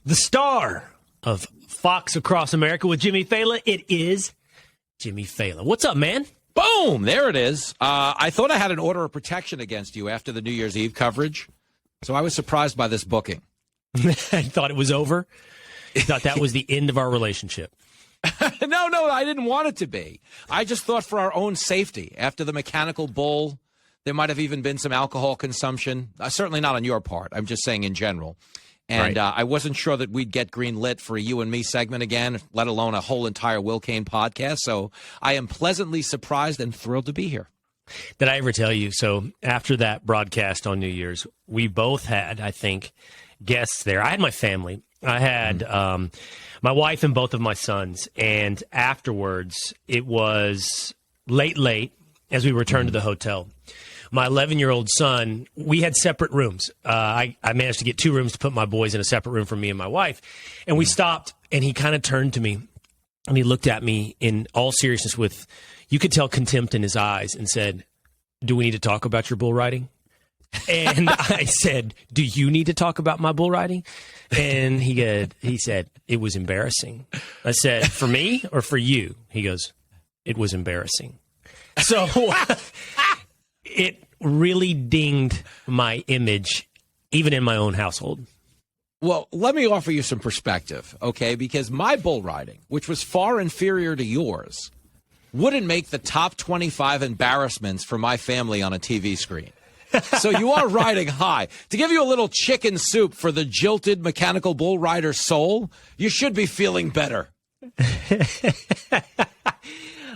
the star of Fox Across America with Jimmy Failla. It is Jimmy Failla. What's up, man? Boom! There it is. I thought I had an order of protection against you after the New Year's Eve coverage, so I was surprised by this booking. I thought it was over. I thought that was the end of our relationship. No, I didn't want it to be. I just thought for our own safety, after the mechanical bull, there might have even been some alcohol consumption. Certainly not on your part. I'm just saying in general. And right. I wasn't sure that we'd get green lit for a you and me segment again, let alone a whole entire Will Cain podcast. So I am pleasantly surprised and thrilled to be here. Did I ever tell you? So after that broadcast on New Year's, we both had, I think, guests there. I had my family. I had my wife and both of my sons. And afterwards, it was late as we returned to the hotel. My 11-year-old son, we had separate rooms. I managed to get 2 rooms to put my boys in a separate room for me and my wife. And we stopped, and he kind of turned to me, and he looked at me in all seriousness with, you could tell, contempt in his eyes, and said, "Do we need to talk about your bull riding?" And I said, "Do you need to talk about my bull riding?" And he said, "It was embarrassing." I said, "For me or for you?" He goes, "It was embarrassing." So it really dinged my image, even in my own household. Well, let me offer you some perspective, okay? Because my bull riding, which was far inferior to yours, wouldn't make the top 25 embarrassments for my family on a TV screen. So you are riding high. To give you a little chicken soup for the jilted mechanical bull rider soul, you should be feeling better.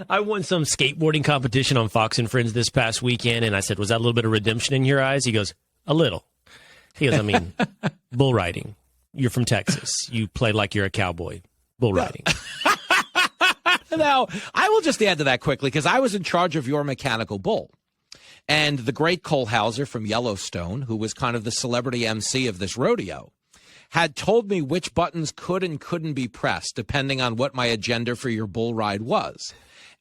I won some skateboarding competition on Fox and Friends this past weekend, and I said, "Was that a little bit of redemption in your eyes?" He goes, "A little." He goes, "I mean, bull riding. You're from Texas. You play like you're a cowboy. Bull riding." Now, I will just add to that quickly, because I was in charge of your mechanical bull. And the great Cole Hauser from Yellowstone, who was kind of the celebrity MC of this rodeo, had told me which buttons could and couldn't be pressed, depending on what my agenda for your bull ride was.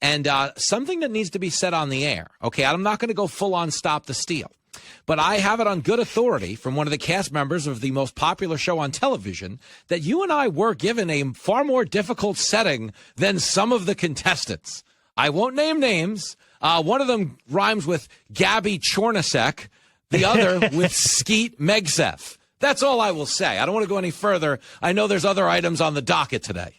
And something that needs to be said on the air, okay, I'm not going to go full-on Stop the Steal, but I have it on good authority from one of the cast members of the most popular show on television that you and I were given a far more difficult setting than some of the contestants. I won't name names. One of them rhymes with Gabby Chornacek, the other with Skeet Megseth. That's all I will say. I don't want to go any further. I know there's other items on the docket today.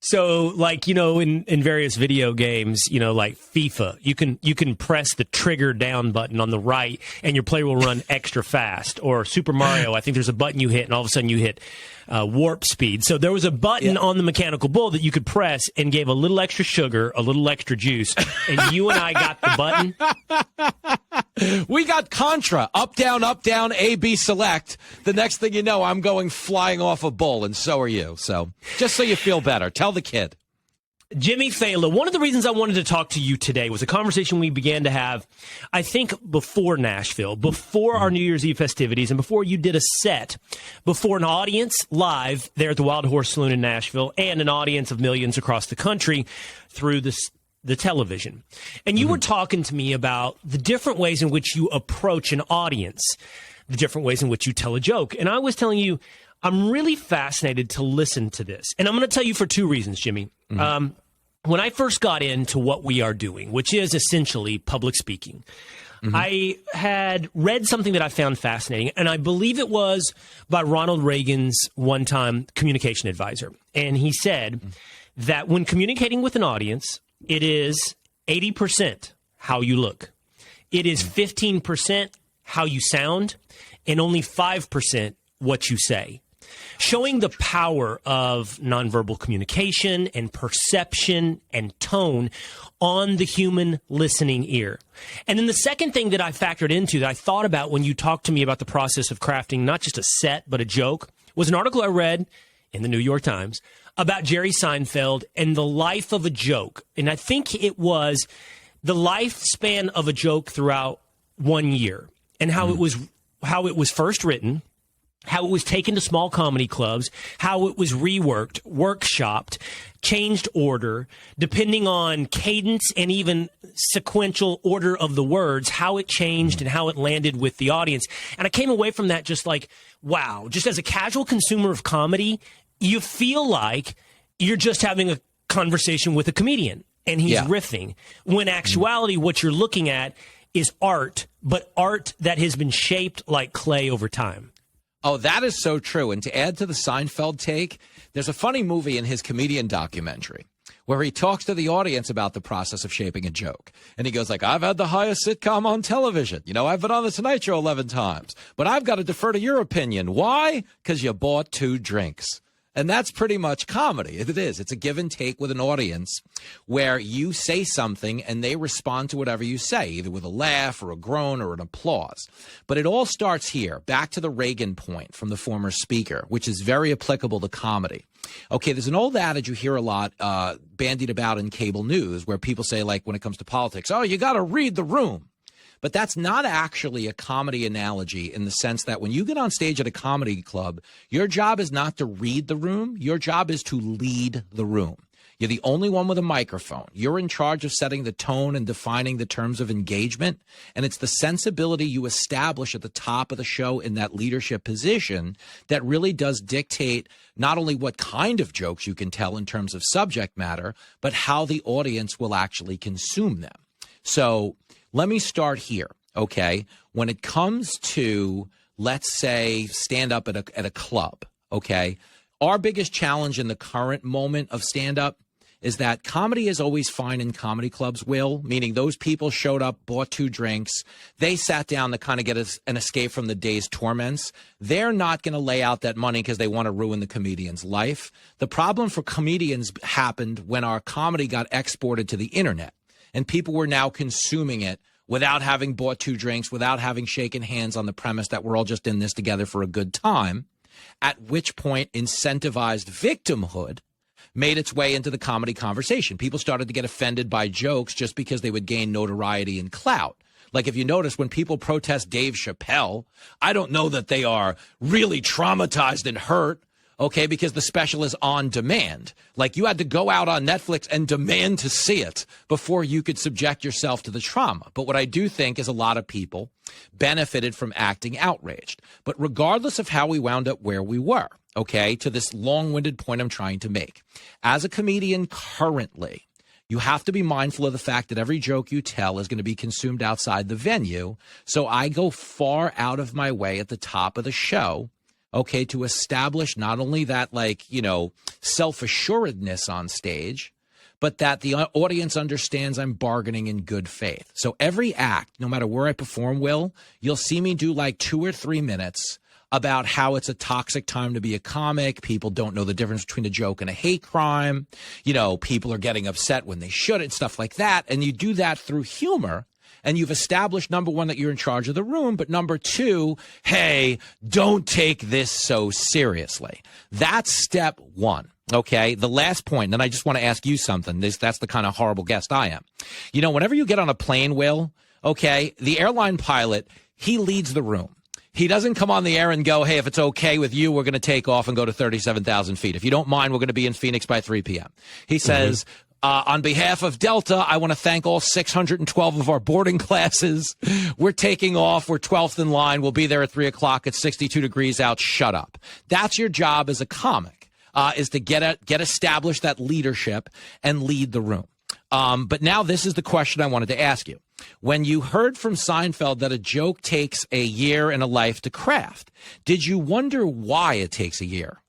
So, like, you know, in various video games, you know, like FIFA, you can press the trigger down button on the right and your player will run extra fast. Or Super Mario, I think there's a button you hit and all of a sudden you hit warp speed. So there was a button on the mechanical bull that you could press and gave a little extra sugar, a little extra juice, and you and I got the button. We got Contra, up, down, A, B, select. The next thing you know, I'm going flying off a bull, and so are you. So just so you feel better, tell the kid. Jimmy Failla, one of the reasons I wanted to talk to you today was a conversation we began to have, I think, before Nashville, before our New Year's Eve festivities, and before you did a set, before an audience live there at the Wild Horse Saloon in Nashville, and an audience of millions across the country through the television. And you were talking to me about the different ways in which you approach an audience, the different ways in which you tell a joke. And I was telling you, I'm really fascinated to listen to this. And I'm going to tell you for 2 reasons, Jimmy. When I first got into what we are doing, which is essentially public speaking, I had read something that I found fascinating, and I believe it was by Ronald Reagan's one-time communication advisor. And he said that when communicating with an audience, it is 80% how you look. It is 15% how you sound, and only 5% what you say. Showing the power of nonverbal communication and perception and tone on the human listening ear. And then the second thing that I factored into, that I thought about when you talked to me about the process of crafting not just a set, but a joke, was an article I read in the New York Times about Jerry Seinfeld and the life of a joke. And I think it was the lifespan of a joke throughout 1 year, and how it was first written, how it was taken to small comedy clubs, how it was reworked, workshopped, changed order, depending on cadence and even sequential order of the words, how it changed and how it landed with the audience. And I came away from that just like, wow, just as a casual consumer of comedy, you feel like you're just having a conversation with a comedian and he's riffing. When actuality, what you're looking at is art, but art that has been shaped like clay over time. Oh, that is so true. And to add to the Seinfeld take, there's a funny movie in his comedian documentary where he talks to the audience about the process of shaping a joke. And he goes like, I've had the highest sitcom on television. You know, I've been on The Tonight Show 11 times, but I've got to defer to your opinion. Why? Because you bought 2 drinks. And that's pretty much comedy. It is. It's a give and take with an audience where you say something and they respond to whatever you say, either with a laugh or a groan or an applause. But it all starts here, back to the Reagan point from the former speaker, which is very applicable to comedy. Okay, there's an old adage you hear a lot bandied about in cable news where people say, like, when it comes to politics, oh, you got to read the room. But that's not actually a comedy analogy in the sense that when you get on stage at a comedy club, your job is not to read the room. Your job is to lead the room. You're the only one with a microphone. You're in charge of setting the tone and defining the terms of engagement. And it's the sensibility you establish at the top of the show in that leadership position that really does dictate not only what kind of jokes you can tell in terms of subject matter, but how the audience will actually consume them. So let me start here, okay? When it comes to, let's say, stand up at a club, okay? Our biggest challenge in the current moment of stand up is that comedy is always fine in comedy clubs, Will, meaning those people showed up, bought 2 drinks. They sat down to kind of get an escape from the day's torments. They're not going to lay out that money because they want to ruin the comedian's life. The problem for comedians happened when our comedy got exported to the internet. And people were now consuming it without having bought 2 drinks, without having shaken hands on the premise that we're all just in this together for a good time, at which point incentivized victimhood made its way into the comedy conversation. People started to get offended by jokes just because they would gain notoriety and clout. Like if you notice when people protest Dave Chappelle, I don't know that they are really traumatized and hurt. Okay, because the special is on demand. Like you had to go out on Netflix and demand to see it before you could subject yourself to the trauma. But what I do think is a lot of people benefited from acting outraged. But regardless of how we wound up where we were, okay, to this long-winded point I'm trying to make, as a comedian currently, you have to be mindful of the fact that every joke you tell is going to be consumed outside the venue. So I go far out of my way at the top of the show, okay, to establish not only that, like, you know, self-assuredness on stage, but that the audience understands I'm bargaining in good faith. So every act, no matter where I perform, Will, you'll see me do like 2 or 3 minutes about how it's a toxic time to be a comic. People don't know the difference between a joke and a hate crime. You know, people are getting upset when they shouldn't, stuff like that. And you do that through humor. And you've established, number one, that you're in charge of the room, but number 2, hey, don't take this so seriously. That's step 1, okay? The last point, and I just want to ask you something. That's the kind of horrible guest I am. You know, whenever you get on a plane, Will, okay, the airline pilot, he leads the room. He doesn't come on the air and go, hey, if it's okay with you, we're going to take off and go to 37,000 feet. If you don't mind, we're going to be in Phoenix by 3 p.m. He says, on behalf of Delta, I want to thank all 612 of our boarding classes. We're taking off. We're 12th in line. We'll be there at 3 o'clock. It's 62 degrees out. Shut up. That's your job as a comic, is to get established that leadership and lead the room. But now this is the question I wanted to ask you. When you heard from Seinfeld that a joke takes a year and a life to craft, did you wonder why it takes a year?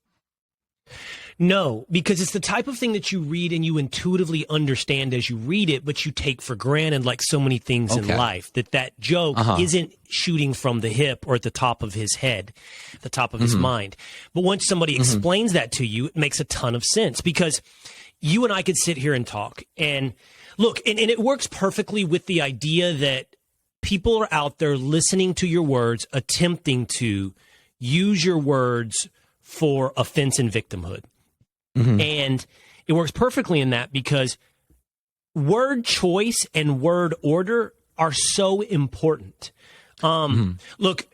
No, because it's the type of thing that you read and you intuitively understand as you read it, but you take for granted, like so many things in life, that joke isn't shooting from the hip or at the top of his head, the top of his mind. But once somebody explains that to you, it makes a ton of sense, because you and I could sit here and talk and look, and it works perfectly with the idea that people are out there listening to your words, attempting to use your words for offense and victimhood. And it works perfectly in that because word choice and word order are so important. Look,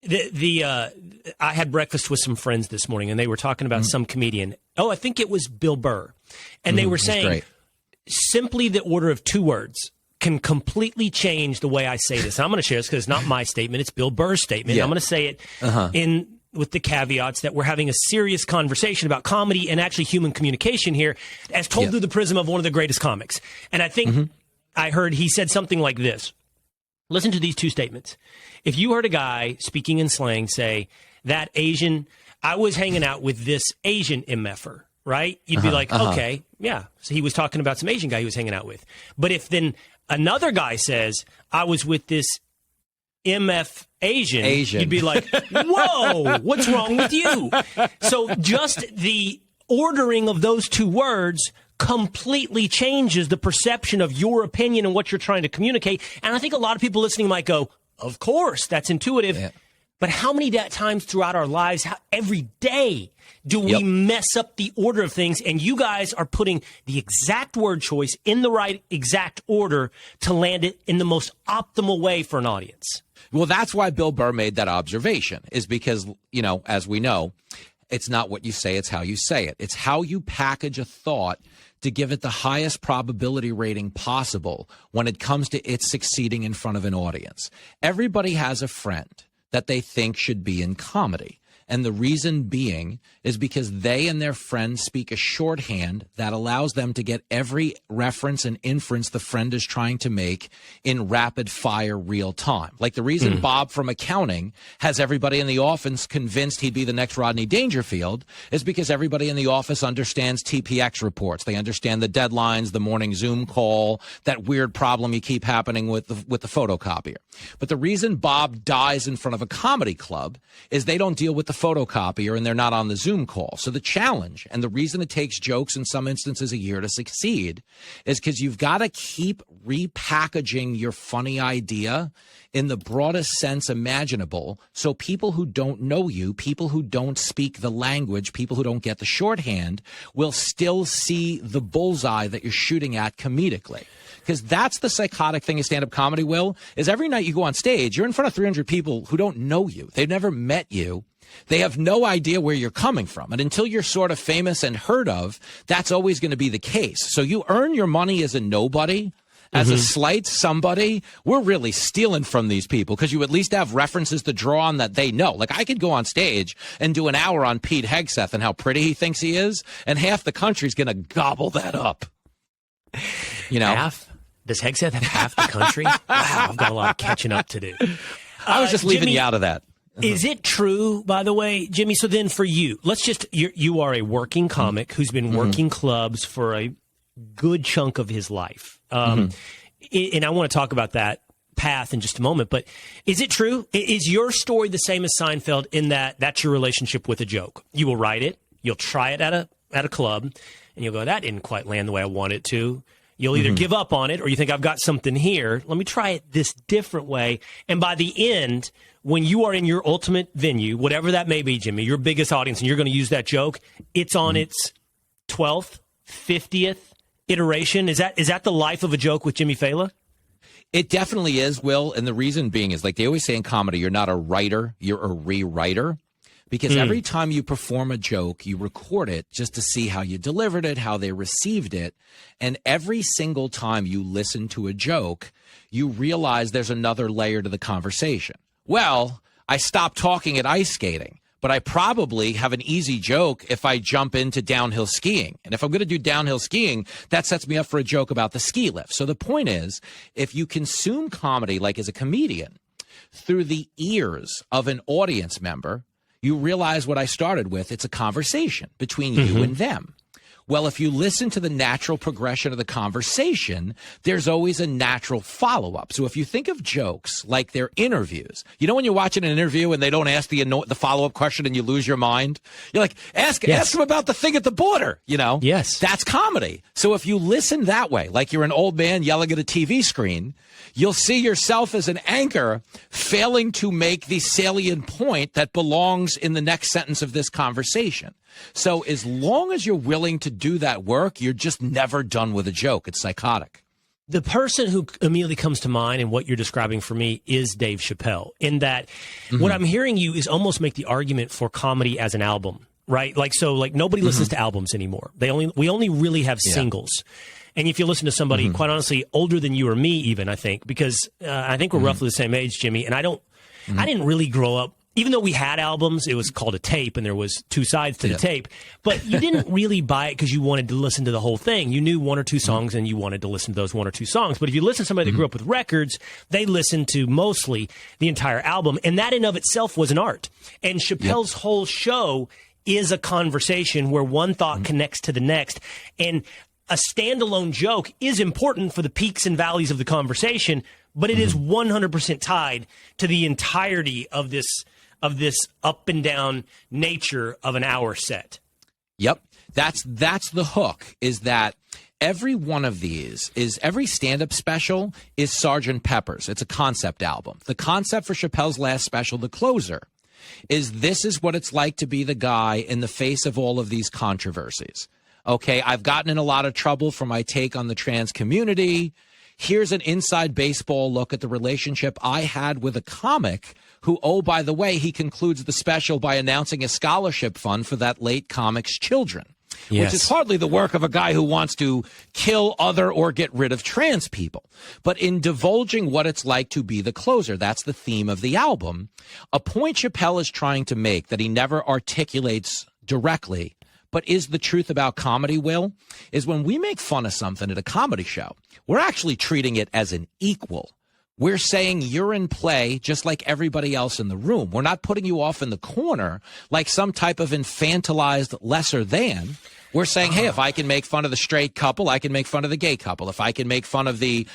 I had breakfast with some friends this morning, and they were talking about some comedian. Oh, I think it was Bill Burr. And they were saying simply the order of 2 words can completely change the way I say this. And I'm going to share this because it's not my statement. It's Bill Burr's statement. Yeah. I'm going to say it with the caveats that we're having a serious conversation about comedy and actually human communication here, as told through the prism of one of the greatest comics. And I think I heard he said something like this. Listen to these 2 statements. If you heard a guy speaking in slang say, that Asian, I was hanging out with this Asian MFer, right? You'd be like, okay, yeah. So he was talking about some Asian guy he was hanging out with. But if then another guy says, I was with this MF Asian, you'd be like, whoa, what's wrong with you? So just the ordering of those 2 words completely changes the perception of your opinion and what you're trying to communicate. And I think a lot of people listening might go, of course, that's intuitive. Yeah. But how many times throughout our lives, every day, do we mess up the order of things? And you guys are putting the exact word choice in the right exact order to land it in the most optimal way for an audience. Well, that's why Bill Burr made that observation, is because, you know, as we know, it's not what you say, it's how you say it. It's how you package a thought to give it the highest probability rating possible when it comes to it succeeding in front of an audience. Everybody has a friend that they think should be in comedy. And the reason being is because they and their friends speak a shorthand that allows them to get every reference and inference the friend is trying to make in rapid fire real time. Like the reason Bob from accounting has everybody in the office convinced he'd be the next Rodney Dangerfield is because everybody in the office understands TPX reports. They understand the deadlines, the morning Zoom call, that weird problem you keep happening with the photocopier. But the reason Bob dies in front of a comedy club is they don't deal with the photocopier and they're not on the Zoom call. So the challenge and the reason it takes jokes in some instances a year to succeed is because you've got to keep repackaging your funny idea in the broadest sense imaginable, so people who don't know you, people who don't speak the language, people who don't get the shorthand will still see the bullseye that you're shooting at comedically. Because that's the psychotic thing of stand-up comedy, Will, is every night you go on stage, you're in front of 300 people who don't know you. They've never met you. They have no idea where you're coming from. And until you're sort of famous and heard of, that's always going to be the case. So you earn your money as a nobody, as a slight somebody. We're really stealing from these people because you at least have references to draw on that they know. Like I could go on stage and do an hour on Pete Hegseth and how pretty he thinks he is, and half the country's going to gobble that up. You know? Half? Does Hegseth have half the country? Wow, I've got a lot of catching up to do. I was just leaving Jimmy, you out of that. Is it true, by the way, Jimmy? So then for you, you are a working comic who's been working clubs for a good chunk of his life. And I want to talk about that path in just a moment. But is it true? Is your story the same as Seinfeld in that that's your relationship with a joke? You will write it. You'll try it at a club. And you'll go, that didn't quite land the way I want it to. You'll either give up on it or you think I've got something here. Let me try it this different way. And by the end, when you are in your ultimate venue, whatever that may be, Jimmy, your biggest audience, and you're going to use that joke, it's on its 12th, 50th iteration. Is that the life of a joke with Jimmy Failla? It definitely is, Will. And the reason being is like they always say in comedy, you're not a writer, you're a rewriter. Because every time you perform a joke, you record it just to see how you delivered it, how they received it. And every single time you listen to a joke, you realize there's another layer to the conversation. Well, I stopped talking at ice skating, but I probably have an easy joke if I jump into downhill skiing. And if I'm going to do downhill skiing, that sets me up for a joke about the ski lift. So the point is, if you consume comedy like as a comedian through the ears of an audience member, you realize what I started with. It's a conversation between you and them. Well, if you listen to the natural progression of the conversation, there's always a natural follow-up. So if you think of jokes like they're interviews, you know when you're watching an interview and they don't ask the follow-up question and you lose your mind? You're like, ask them about the thing at the border, you know? Yes. That's comedy. So if you listen that way, like you're an old man yelling at a TV screen, you'll see yourself as an anchor failing to make the salient point that belongs in the next sentence of this conversation. So as long as you're willing to do that work, you're just never done with a joke. It's psychotic. The person who immediately comes to mind and what you're describing for me is Dave Chappelle, in that what I'm hearing you is almost make the argument for comedy as an album, right? Like, so like nobody listens to albums anymore. We only really have singles. And if you listen to somebody, quite honestly, older than you or me even, I think, because I think we're roughly the same age, Jimmy, and I didn't really grow up. Even though we had albums, it was called a tape, and there was two sides to the tape. But you didn't really buy it because you wanted to listen to the whole thing. You knew one or two songs, and you wanted to listen to those one or two songs. But if you listen to somebody that grew up with records, they listened to mostly the entire album, and that in of itself was an art. And Chappelle's whole show is a conversation where one thought connects to the next, and a standalone joke is important for the peaks and valleys of the conversation, but it is 100% tied to the entirety of this up and down nature of an hour set. Yep. That's the hook, is that every one of these every stand-up special is Sgt. Pepper's. It's a concept album. The concept for Chappelle's last special, The Closer, this is what it's like to be the guy in the face of all of these controversies. Okay, I've gotten in a lot of trouble for my take on the trans community. Here's an inside baseball look at the relationship I had with a comic who, oh, by the way, he concludes the special by announcing a scholarship fund for that late comic's children, which is hardly the work of a guy who wants to kill other or get rid of trans people. But in divulging what it's like to be the closer, that's the theme of the album, a point Chappelle is trying to make that he never articulates directly, but is the truth about comedy, Will, is when we make fun of something at a comedy show, we're actually treating it as an equal. We're saying you're in play just like everybody else in the room. We're not putting you off in the corner like some type of infantilized lesser than. We're saying, hey, if I can make fun of the straight couple, I can make fun of the gay couple. If I can make fun of the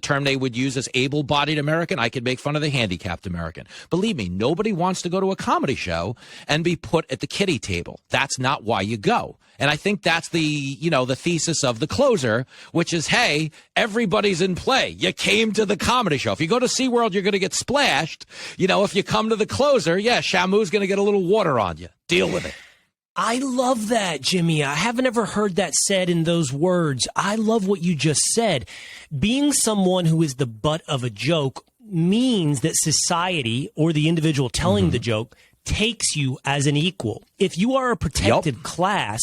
term they would use as able-bodied American, I can make fun of the handicapped American. Believe me, nobody wants to go to a comedy show and be put at the kiddie table. That's not why you go. And I think that's the thesis of The Closer, which is, hey, everybody's in play. You came to the comedy show. If you go to SeaWorld, you're going to get splashed. If you come to The Closer, Shamu's going to get a little water on you. Deal with it. I love that, Jimmy. I haven't ever heard that said in those words. I love what you just said. Being someone who is the butt of a joke means that society or the individual telling the joke takes you as an equal. If you are a protected class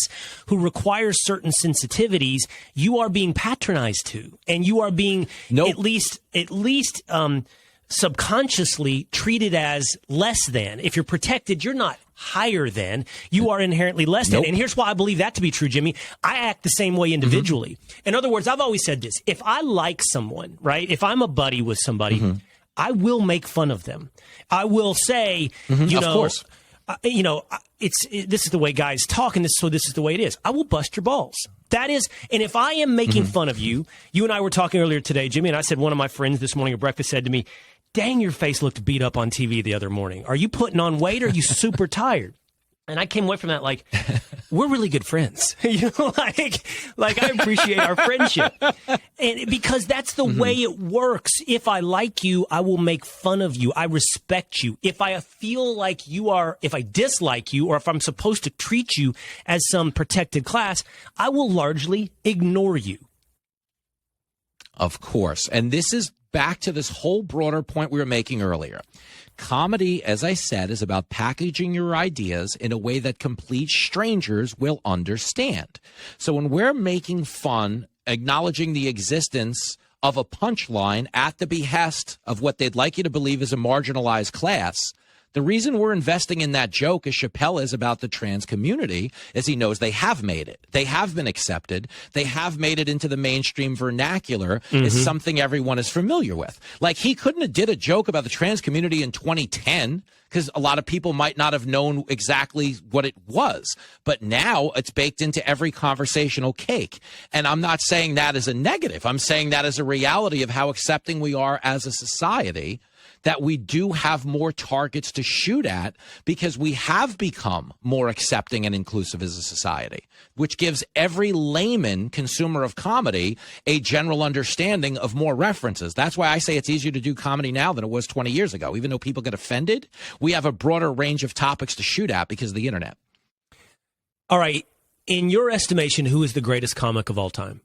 who requires certain sensitivities, you are being patronized to, and you are being at least subconsciously treated as less than. If you're protected, you're not higher than. You are inherently less than. And here's why I believe that to be true, Jimmy. I act the same way individually. In other words, I've always said this. If I like someone, right, if I'm a buddy with somebody, I will make fun of them. I will say, of course. This is the way guys talk, and this is the way it is. I will bust your balls. That is, and if I am making fun of you, you and I were talking earlier today, Jimmy, and I said one of my friends this morning at breakfast said to me, dang, your face looked beat up on TV the other morning. Are you putting on weight or are you super tired? And I came away from that like, we're really good friends. Like I appreciate our friendship. And because that's the way it works. If I like you, I will make fun of you. I respect you. If I feel like if I dislike you, or if I'm supposed to treat you as some protected class, I will largely ignore you. Of course. And this is back to this whole broader point we were making earlier. Comedy, as I said, is about packaging your ideas in a way that complete strangers will understand. So when we're making fun, acknowledging the existence of a punchline at the behest of what they'd like you to believe is a marginalized class, the reason we're investing in that joke, as Chappelle is, about the trans community, is he knows they have made it. They have been accepted. They have made it into the mainstream vernacular as something everyone is familiar with. Like, he couldn't have did a joke about the trans community in 2010 because a lot of people might not have known exactly what it was. But now it's baked into every conversational cake. And I'm not saying that as a negative. I'm saying that as a reality of how accepting we are as a society, that we do have more targets to shoot at because we have become more accepting and inclusive as a society, which gives every layman consumer of comedy a general understanding of more references. That's why I say it's easier to do comedy now than it was 20 years ago. Even though people get offended, we have a broader range of topics to shoot at because of the internet. All right. In your estimation, who is the greatest comic of all time?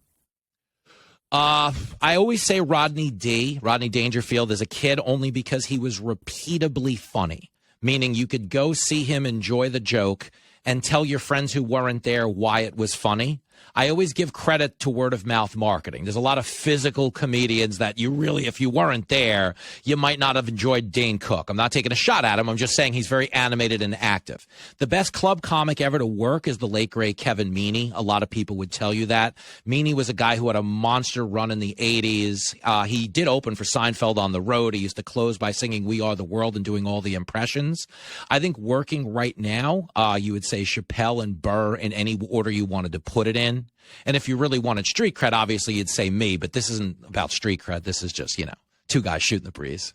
I always say Rodney Dangerfield as a kid, only because he was repeatably funny, meaning you could go see him enjoy the joke and tell your friends who weren't there why it was funny. I always give credit to word of mouth marketing. There's a lot of physical comedians that you really, if you weren't there, you might not have enjoyed Dane Cook. I'm not taking a shot at him. I'm just saying he's very animated and active. The best club comic ever to work is the late, great Kevin Meaney. A lot of people would tell you that. Meaney was a guy who had a monster run in the 80s. He did open for Seinfeld on the road. He used to close by singing We Are the World and doing all the impressions. I think working right now, you would say Chappelle and Burr in any order you wanted to put it in. And if you really wanted street cred, obviously you'd say me, but this isn't about street cred. This is just, two guys shooting the breeze.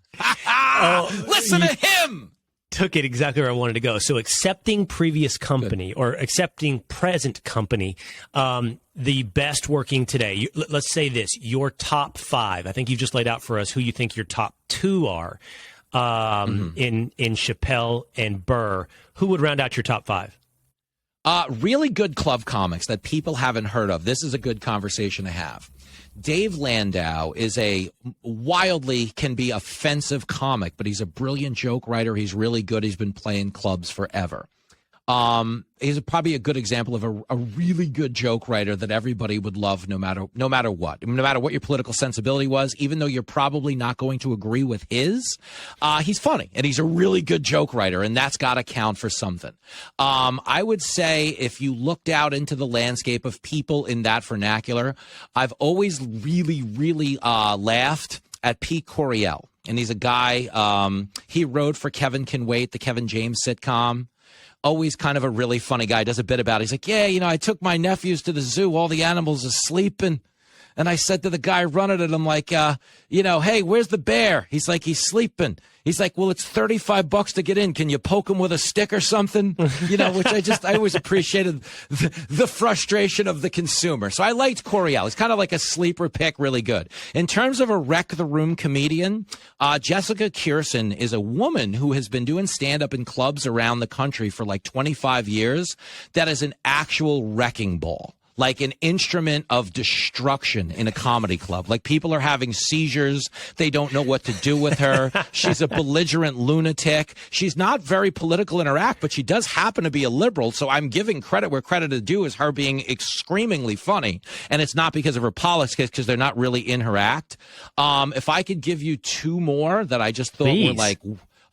Listen to him. Took it exactly where I wanted to go. So accepting previous company or accepting present company, the best working today. Let's say this, your top 5. I think you've just laid out for us who you think your top 2 are in Chappelle and Burr. Who would round out your top 5? Really good club comics that people haven't heard of. This is a good conversation to have. Dave Landau is a wildly can be offensive comic, but he's a brilliant joke writer. He's really good. He's been playing clubs forever. He's probably a good example of a really good joke writer that everybody would love no matter what. No matter what your political sensibility was, even though you're probably not going to agree with his, he's funny and he's a really good joke writer, and that's got to count for something. I would say if you looked out into the landscape of people in that vernacular, I've always really laughed at Pete Coriel, and he's a guy, he wrote for Kevin Can Wait, the Kevin James sitcom. Always kind of a really funny guy. Does a bit about it. He's like, I took my nephews to the zoo. All the animals are sleeping. And I said to the guy running it, I'm like, hey, where's the bear? He's like, he's sleeping. He's like, well, it's $35 to get in. Can you poke him with a stick or something? Which I always appreciated the frustration of the consumer. So I liked Coriel. He's kind of like a sleeper pick, really good. In terms of a wreck the room comedian, Jessica Kirsten is a woman who has been doing stand-up in clubs around the country for like 25 years. That is an actual wrecking ball. Like an instrument of destruction in a comedy club. Like people are having seizures. They don't know what to do with her. She's a belligerent lunatic. She's not very political in her act, but she does happen to be a liberal. So I'm giving credit where credit is due, is her being screamingly funny. And it's not because of her politics, because they're not really in her act. If I could give you 2 more that I just thought were like,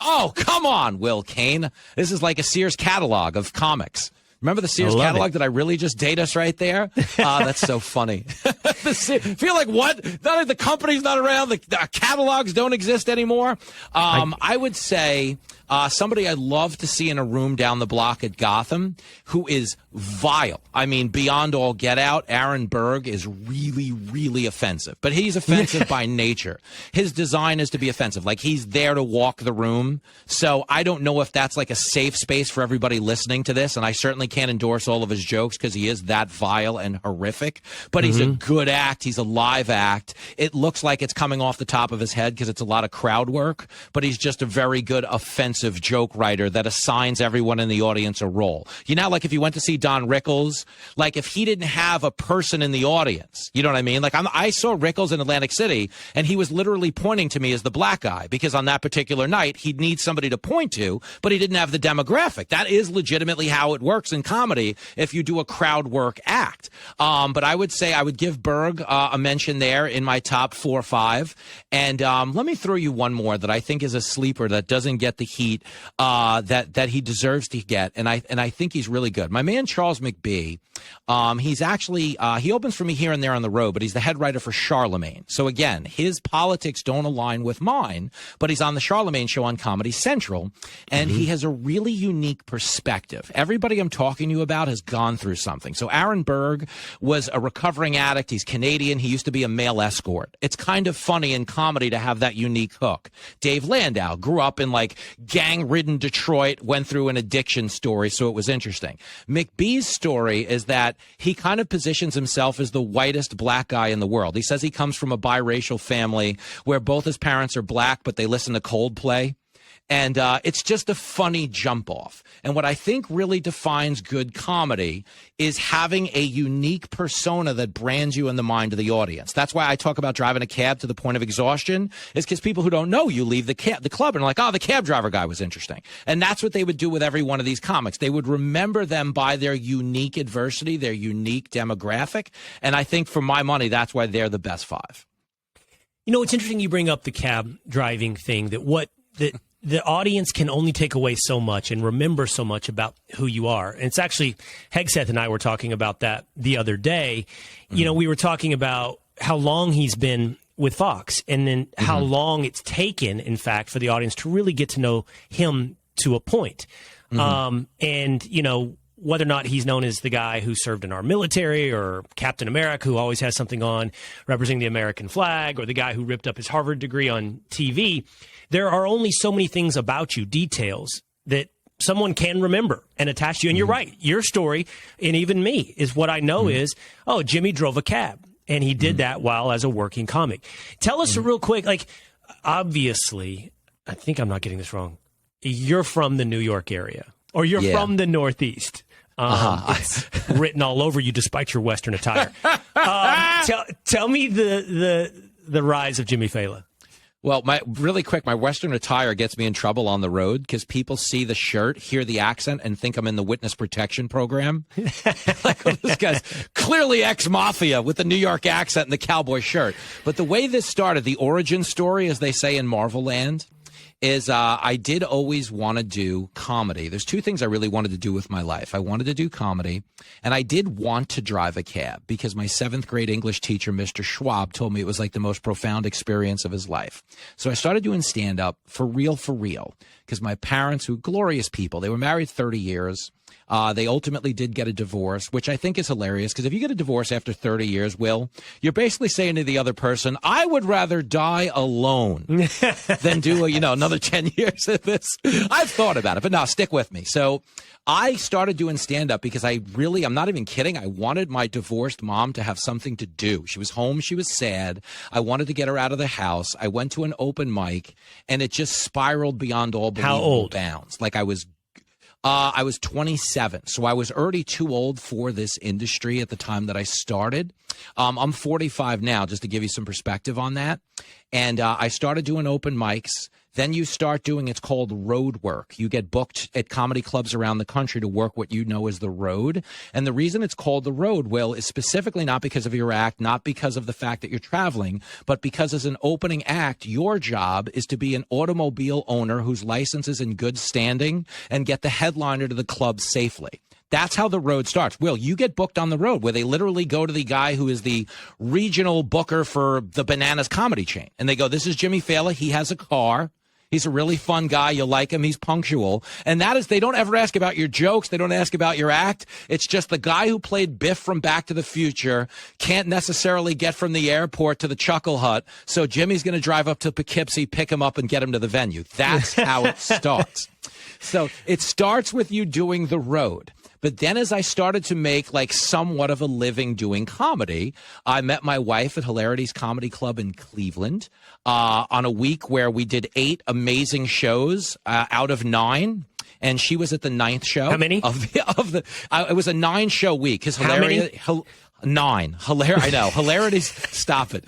oh, come on, Will Cain. This is like a Sears catalog of comics. Remember the Sears catalog? Did I really just date us right there? That's so funny. Feel like what? Not like the company's not around. The catalogs don't exist anymore. I would say somebody I'd love to see in a room down the block at Gotham who is vile. I mean, beyond all get out. Aaron Berg is really offensive, but he's offensive by nature. His design is to be offensive. Like he's there to walk the room. So I don't know if that's like a safe space for everybody listening to this. And I certainly can't endorse all of his jokes because he is that vile and horrific, but he's a good act. He's a live act. It looks like it's coming off the top of his head because it's a lot of crowd work, but he's just a very good offensive joke writer that assigns everyone in the audience a role. Like if you went to see Don Rickles, like if he didn't have a person in the audience, you know what I mean? Like I saw Rickles in Atlantic City and he was literally pointing to me as the black guy because on that particular night, he'd need somebody to point to, but he didn't have the demographic. That is legitimately how it works in comedy if you do a crowd work act. But I would say I would give Berg a mention there in my top 4 or 5. And let me throw you one more that I think is a sleeper that doesn't get the heat that he deserves to get. And I think he's really good. My man Charles McBee, he's actually he opens for me here and there on the road, but he's the head writer for Charlemagne. So again, his politics don't align with mine, but he's on the Charlemagne show on Comedy Central, and he has a really unique perspective. Everybody I'm talking to you about has gone through something. So Aaron Berg was a recovering addict. He's Canadian. He used to be a male escort. It's kind of funny in comedy to have that unique hook. Dave Landau grew up in like gang-ridden Detroit, went through an addiction story, so it was interesting. McBee's story is that he kind of positions himself as the whitest black guy in the world. He says he comes from a biracial family where both his parents are black, but they listen to Coldplay. And it's just a funny jump off. And what I think really defines good comedy is having a unique persona that brands you in the mind of the audience. That's why I talk about driving a cab to the point of exhaustion, is because people who don't know you leave the club and are like, oh, the cab driver guy was interesting. And that's what they would do with every one of these comics. They would remember them by their unique adversity, their unique demographic. And I think for my money, that's why they're the best five. You know, it's interesting you bring up the cab driving thing, the audience can only take away so much and remember so much about who you are. And it's actually, Hegseth and I were talking about that the other day. You know, we were talking about how long he's been with Fox and then how long it's taken, in fact, for the audience to really get to know him to a point. And, you know, whether or not he's known as the guy who served in our military or Captain America, who always has something on representing the American flag, or the guy who ripped up his Harvard degree on TV, there are only so many things about you, details, that someone can remember and attach to you. And you're right. Your story, and even me, is what I know is, oh, Jimmy drove a cab, and he did that while as a working comic. Tell us real quick, like, obviously, I think I'm not getting this wrong, you're from the New York area, or you're from the Northeast. It's written all over you despite your Western attire. Tell me the rise of Jimmy Failla. Well, really quick, my Western attire gets me in trouble on the road because people see the shirt, hear the accent, and think I'm in the witness protection program. Like, oh, this guy's clearly ex-mafia with the New York accent and the cowboy shirt. But the way this started, the origin story, as they say in Marvel Land, is I did always want to do comedy. There's two things I really wanted to do with my life. I wanted to do comedy, and I did want to drive a cab because my 7th grade English teacher, Mr. Schwab, told me it was like the most profound experience of his life. So I started doing stand-up for real, because my parents, who glorious people, they were married 30 years. They ultimately did get a divorce, which I think is hilarious, because if you get a divorce after 30 years, Will, you're basically saying to the other person, I would rather die alone than do, another 10 years of this. I've thought about it, but no, stick with me. So I started doing stand-up because I'm not even kidding, I wanted my divorced mom to have something to do. She was home, she was sad. I wanted to get her out of the house. I went to an open mic, and it just spiraled beyond all believable bounds. Like I was 27, so I was already too old for this industry at the time that I started. I'm 45 now, just to give you some perspective on that. And I started doing open mics. Then you start doing, it's called road work. You get booked at comedy clubs around the country to work what you know as the road. And the reason it's called the road, Will, is specifically not because of your act, not because of the fact that you're traveling, but because as an opening act, your job is to be an automobile owner whose license is in good standing and get the headliner to the club safely. That's how the road starts. Will, you get booked on the road, where they literally go to the guy who is the regional booker for the Bananas comedy chain. And they go, this is Jimmy Failla. He has a car. He's a really fun guy. You like him. He's punctual. And that is, they don't ever ask about your jokes. They don't ask about your act. It's just the guy who played Biff from Back to the Future can't necessarily get from the airport to the Chuckle Hut. So Jimmy's going to drive up to Poughkeepsie, pick him up, and get him to the venue. That's how it starts. So it starts with you doing the road. But then as I started to make like somewhat of a living doing comedy, I met my wife at Hilarity's Comedy Club in Cleveland on a week where we did 8 amazing shows out of 9. And she was at the 9th show. How many? It was a 9-show week. Because How many? 9. I know. Hilarities. Stop it.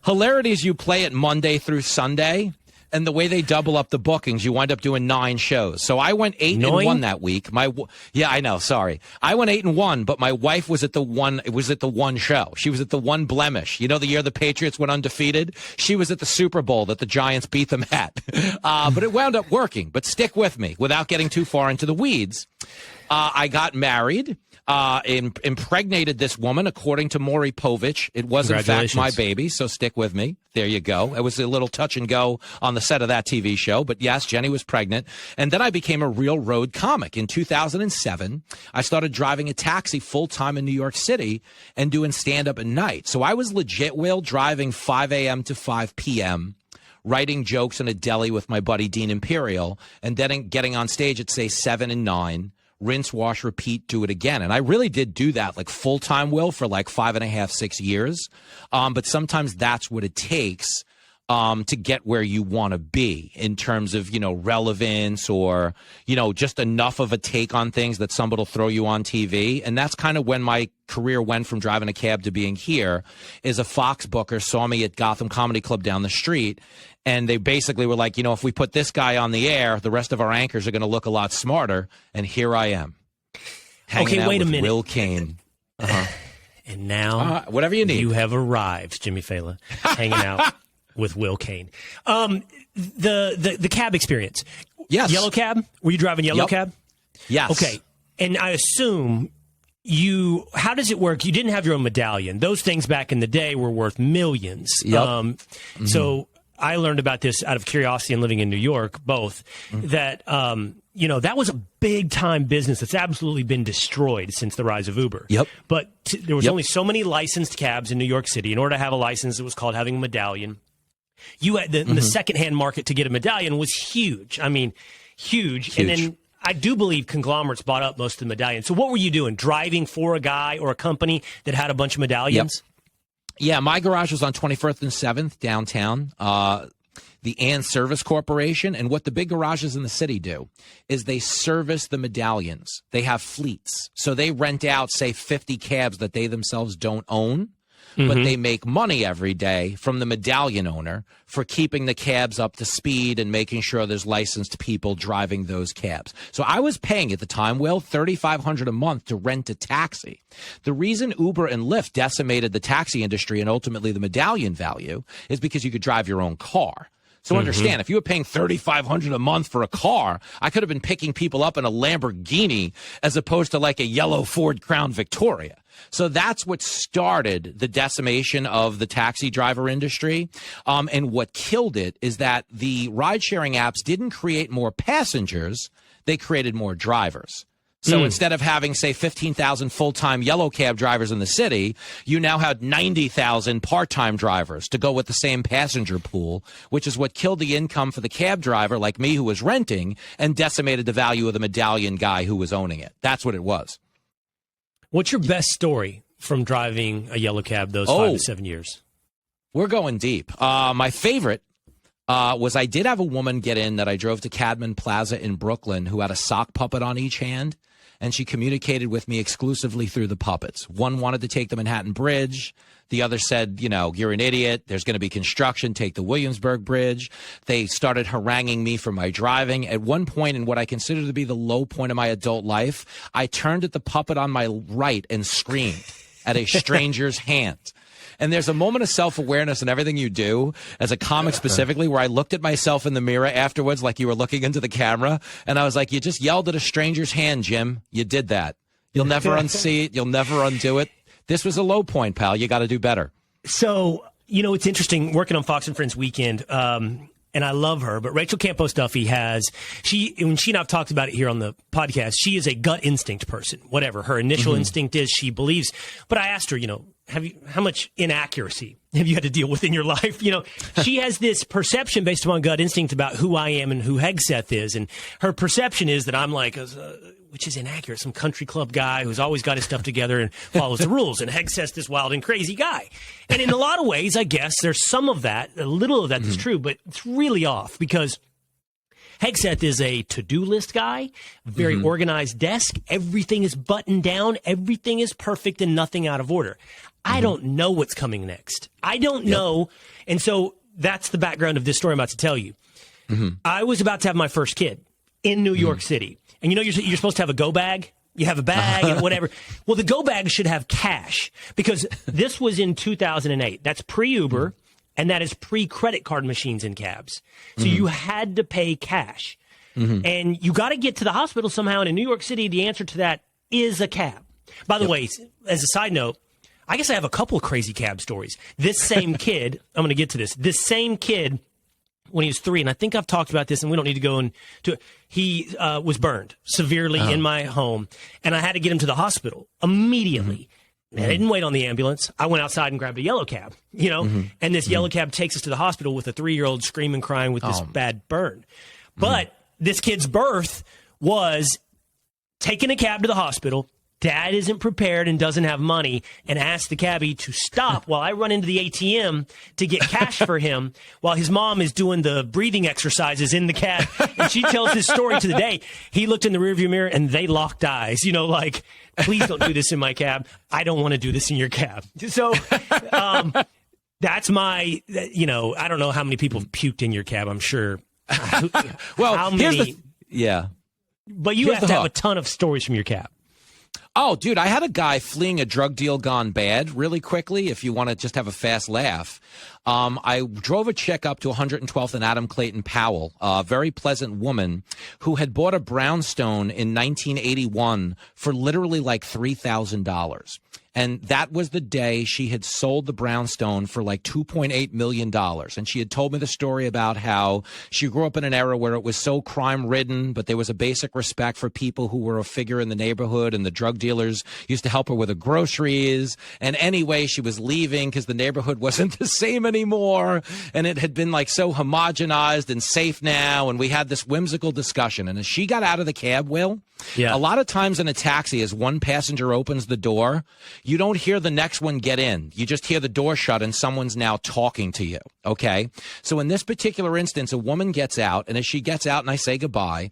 Hilarities, you play it Monday through Sunday. And the way they double up the bookings, you wind up doing 9 shows. So I went 8-1 that week. Yeah, I know. Sorry, I went 8-1, but my wife was at the one. It was at the one show. She was at the one blemish. You know, the year the Patriots went undefeated. She was at the Super Bowl that the Giants beat them at. But it wound up working. But stick with me without getting too far into the weeds. I got married. Impregnated this woman, according to Maury Povich. It was, in fact, my baby, so stick with me. There you go. It was a little touch and go on the set of that TV show. But yes, Jenny was pregnant. And then I became a real road comic. In 2007, I started driving a taxi full-time in New York City and doing stand-up at night. So I was legit, Will, driving 5 a.m. to 5 p.m., writing jokes in a deli with my buddy Dean Imperial, and then getting on stage at, say, 7 and 9. Rinse, wash, repeat, do it again. And I really did do that like full-time, Will, for like 5.5, 6 years. But sometimes that's what it takes. to get where you want to be in terms of, relevance or, just enough of a take on things that somebody will throw you on TV. And that's kind of when my career went from driving a cab to being here. Is a Fox booker saw me at Gotham Comedy Club down the street. And they basically were like, if we put this guy on the air, the rest of our anchors are going to look a lot smarter. And here I am. Okay, wait a minute. Will Cain. And now, whatever you need. You have arrived, Jimmy Failla, hanging out with Will Cain. The cab experience. Yes. Yellow cab? Were you driving yellow cab? Yes. Okay. And I assume how does it work? You didn't have your own medallion. Those things back in the day were worth millions. Yep. So I learned about this out of curiosity and living in New York, both, that, that was a big time business that's absolutely been destroyed since the rise of Uber. Yep. But there was only so many licensed cabs in New York City. In order to have a license, it was called having a medallion. You had the secondhand market to get a medallion was huge. I mean, huge. And then I do believe conglomerates bought up most of the medallions. So what were you doing? Driving for a guy or a company that had a bunch of medallions? Yep. Yeah, my garage was on 21st and 7th downtown, the Ann Service Corporation. And what the big garages in the city do is they service the medallions. They have fleets. So they rent out, say, 50 cabs that they themselves don't own. But they make money every day from the medallion owner for keeping the cabs up to speed and making sure there's licensed people driving those cabs. So I was paying at the time, Will, $3,500 a month to rent a taxi. The reason Uber and Lyft decimated the taxi industry and ultimately the medallion value is because you could drive your own car. So understand, if you were paying $3,500 a month for a car, I could have been picking people up in a Lamborghini as opposed to like a yellow Ford Crown Victoria. So that's what started the decimation of the taxi driver industry. And what killed it is that the ride-sharing apps didn't create more passengers, they created more drivers. So instead of having, say, 15,000 full-time yellow cab drivers in the city, you now had 90,000 part-time drivers to go with the same passenger pool, which is what killed the income for the cab driver like me who was renting and decimated the value of the medallion guy who was owning it. That's what it was. What's your best story from driving a yellow cab those 5 to 7 years? We're going deep. My favorite was I did have a woman get in that I drove to Cadman Plaza in Brooklyn who had a sock puppet on each hand. And she communicated with me exclusively through the puppets. One wanted to take the Manhattan Bridge. The other said, you're an idiot. There's going to be construction. Take the Williamsburg Bridge. They started haranguing me for my driving. At one point in what I consider to be the low point of my adult life, I turned at the puppet on my right and screamed at a stranger's hand. And there's a moment of self-awareness in everything you do, as a comic specifically, where I looked at myself in the mirror afterwards like you were looking into the camera, and I was like, you just yelled at a stranger's hand, Jim. You did that. You'll never unsee it. You'll never undo it. This was a low point, pal. You got to do better. So, it's interesting working on Fox and Friends Weekend, and I love her, but Rachel Campos-Duffy when she and I've talked about it here on the podcast, she is a gut instinct person. Whatever her initial instinct is, she believes. But I asked her, how much inaccuracy have you had to deal with in your life? She has this perception based upon gut instinct about who I am and who Hegseth is. And her perception is that I'm like, which is inaccurate, some country club guy who's always got his stuff together and follows the rules. And Hegseth's this wild and crazy guy. And in a lot of ways, I guess there's some of that, a little of that is true, but it's really off because Hegseth is a to-do list guy, very organized desk. Everything is buttoned down. Everything is perfect and nothing out of order. I don't know what's coming next. I don't know. And so that's the background of this story I'm about to tell you. I was about to have my first kid in New York City. And you're supposed to have a go bag. You have a bag and whatever. Well, the go bag should have cash because this was in 2008. That's pre-Uber. And that is pre-credit card machines in cabs. So you had to pay cash. And you got to get to the hospital somehow. And in New York City, the answer to that is a cab. By the way, as a side note, I guess I have a couple of crazy cab stories. This same kid, I'm going to get to this same kid, when he was 3, and I think I've talked about this, and we don't need to go into it, he was burned severely in my home. And I had to get him to the hospital immediately. I didn't wait on the ambulance. I went outside and grabbed a yellow cab, and this yellow cab takes us to the hospital with a 3-year-old screaming, crying with this bad burn. But this kid's birth was taking a cab to the hospital, Dad isn't prepared and doesn't have money, and asks the cabbie to stop while I run into the ATM to get cash for him while his mom is doing the breathing exercises in the cab. And she tells this story to the day. He looked in the rearview mirror and they locked eyes, like, please don't do this in my cab. I don't want to do this in your cab. So that's my, I don't know how many people have puked in your cab. I'm sure. Well, how many? Yeah. But you have to have a ton of stories from your cab. Oh, dude, I had a guy fleeing a drug deal gone bad really quickly, if you want to just have a fast laugh. I drove a chick up to 112th and Adam Clayton Powell, a very pleasant woman who had bought a brownstone in 1981 for literally like $3,000. And that was the day she had sold the brownstone for like $2.8 million. And she had told me the story about how she grew up in an era where it was so crime-ridden, but there was a basic respect for people who were a figure in the neighborhood, and the drug dealers used to help her with her groceries. And anyway, she was leaving because the neighborhood wasn't the same anymore, and it had been like so homogenized and safe now, and we had this whimsical discussion. And as she got out of the cab, Will, a lot of times in a taxi, as one passenger opens the door, you don't hear the next one get in. You just hear the door shut and someone's now talking to you, okay? So in this particular instance, a woman gets out, and as she gets out and I say goodbye,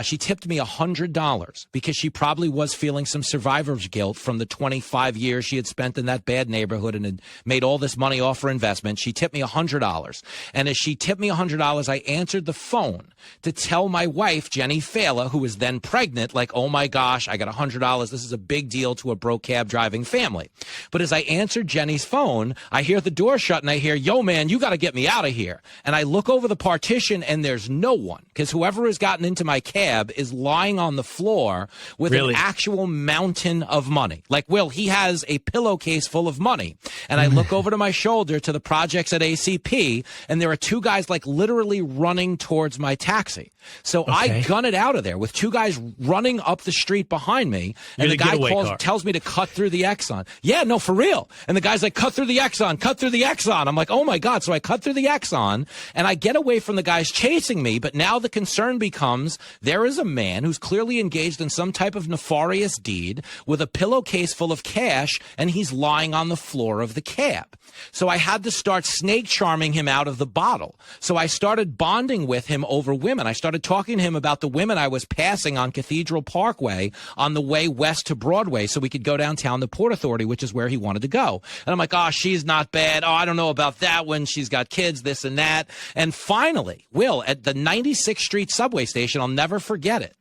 she tipped me $100 because she probably was feeling some survivor's guilt from the 25 years she had spent in that bad neighborhood and had made all this money off her investment. She tipped me $100. And as she tipped me $100, I answered the phone to tell my wife, Jimmy Failla, who was then pregnant, like, oh my gosh, I got $100. This is a big deal to a broke cab driving family. But as I answered Jenny's phone, I hear the door shut and I hear, yo, man, you got to get me out of here. And I look over the partition and there's no one, because whoever has gotten into my cab is lying on the floor with an actual mountain of money. Like, Will, he has a pillowcase full of money. And I look over to my shoulder to the projects at ACP, and there are two guys like literally running towards my taxi. So I gun it out of there with two guys running up the street behind me, and the guy tells me to cut through the Exxon. Yeah, no, for real. And the guy's like, cut through the Exxon, cut through the Exxon. I'm like, oh my God. So I cut through the Exxon and I get away from the guys chasing me. But now the concern becomes there is a man who's clearly engaged in some type of nefarious deed with a pillowcase full of cash, and he's lying on the floor of the cab. So I had to start snake charming him out of the bottle. So I started bonding with him over women. I started talking to him about the women I was passing on Cathedral Parkway on the way west to Broadway so we could go downtown to Port Authority, which is where he wanted to go. And I'm like, oh, she's not bad. Oh, I don't know about that one. She's got kids, this and that. And finally, Will, at the 96th Street subway station, I'll never forget it,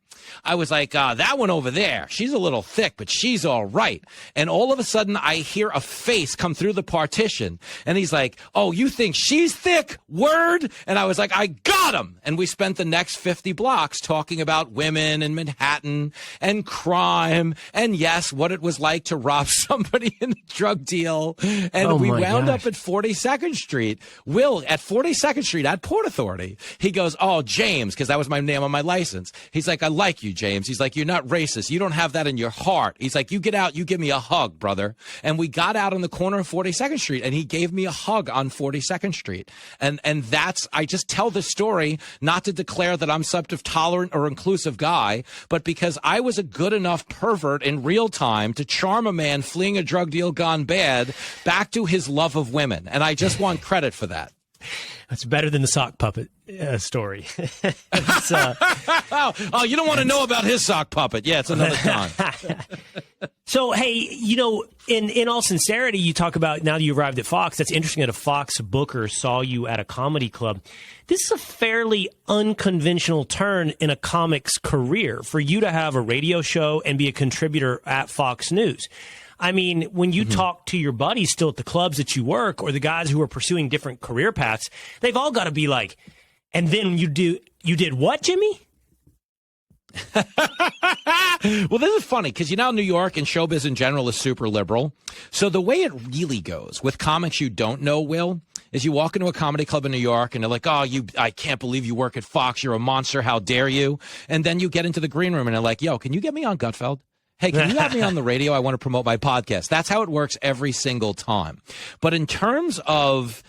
I was like, that one over there, she's a little thick, but she's all right. And all of a sudden, I hear a face come through the partition. And he's like, oh, you think she's thick? Word? And I was like, I got him. And we spent the next 50 blocks talking about women and Manhattan and crime and, yes, what it was like to rob somebody in a drug deal. And we wound up at 42nd Street. Will, at 42nd Street at Port Authority, he goes, oh, James, because that was my name on my license. He's like, I like you, James. He's like, you're not racist. You don't have that in your heart. He's like, you get out, you give me a hug, brother. And we got out on the corner of 42nd Street, and he gave me a hug on 42nd Street. And that's, I just tell this story not to declare that I'm some tolerant or inclusive guy, but because I was a good enough pervert in real time to charm a man fleeing a drug deal gone bad back to his love of women. And I just want credit for that. That's better than the sock puppet story. Oh, you don't want to know about his sock puppet. Yeah, it's another time. So, hey, in all sincerity, you talk about now that you arrived at Fox. That's interesting that a Fox booker saw you at a comedy club. This is a fairly unconventional turn in a comic's career for you to have a radio show and be a contributor at Fox News. I mean, when you talk to your buddies still at the clubs that you work, or the guys who are pursuing different career paths, they've all got to be like, and then you did what, Jimmy? Well, this is funny because, New York and showbiz in general is super liberal. So the way it really goes with comics you don't know, Will, is you walk into a comedy club in New York and they're like, oh, I can't believe you work at Fox. You're a monster. How dare you? And then you get into the green room and they're like, yo, can you get me on Gutfeld? Hey, can you have me on the radio? I want to promote my podcast. That's how it works every single time. But in terms of,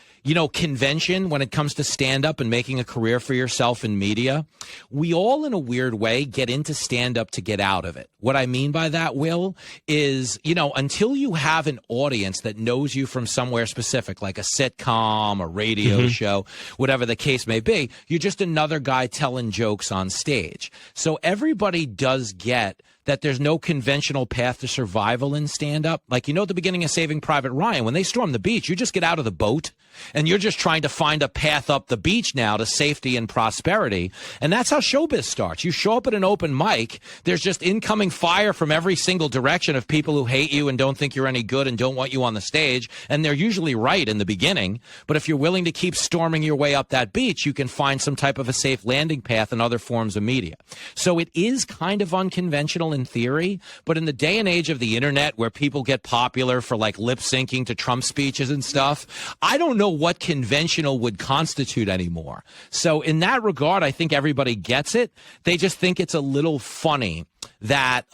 convention when it comes to stand-up and making a career for yourself in media. We all, in a weird way, get into stand-up to get out of it. What I mean by that, Will, is, until you have an audience that knows you from somewhere specific, like a sitcom, a radio show, whatever the case may be, you're just another guy telling jokes on stage. So everybody does get that there's no conventional path to survival in stand-up. Like, at the beginning of Saving Private Ryan, when they storm the beach, you just get out of the boat, and you're just trying to find a path up the beach now to safety and prosperity. And that's how showbiz starts. You show up at an open mic, there's just incoming fire from every single direction of people who hate you and don't think you're any good and don't want you on the stage, and they're usually right in the beginning. But if you're willing to keep storming your way up that beach, you can find some type of a safe landing path in other forms of media. So it is kind of unconventional in theory, but in the day and age of the internet where people get popular for like lip syncing to Trump speeches and stuff, I don't know what conventional would constitute anymore. So in that regard, I think everybody gets it. They just think it's a little funny that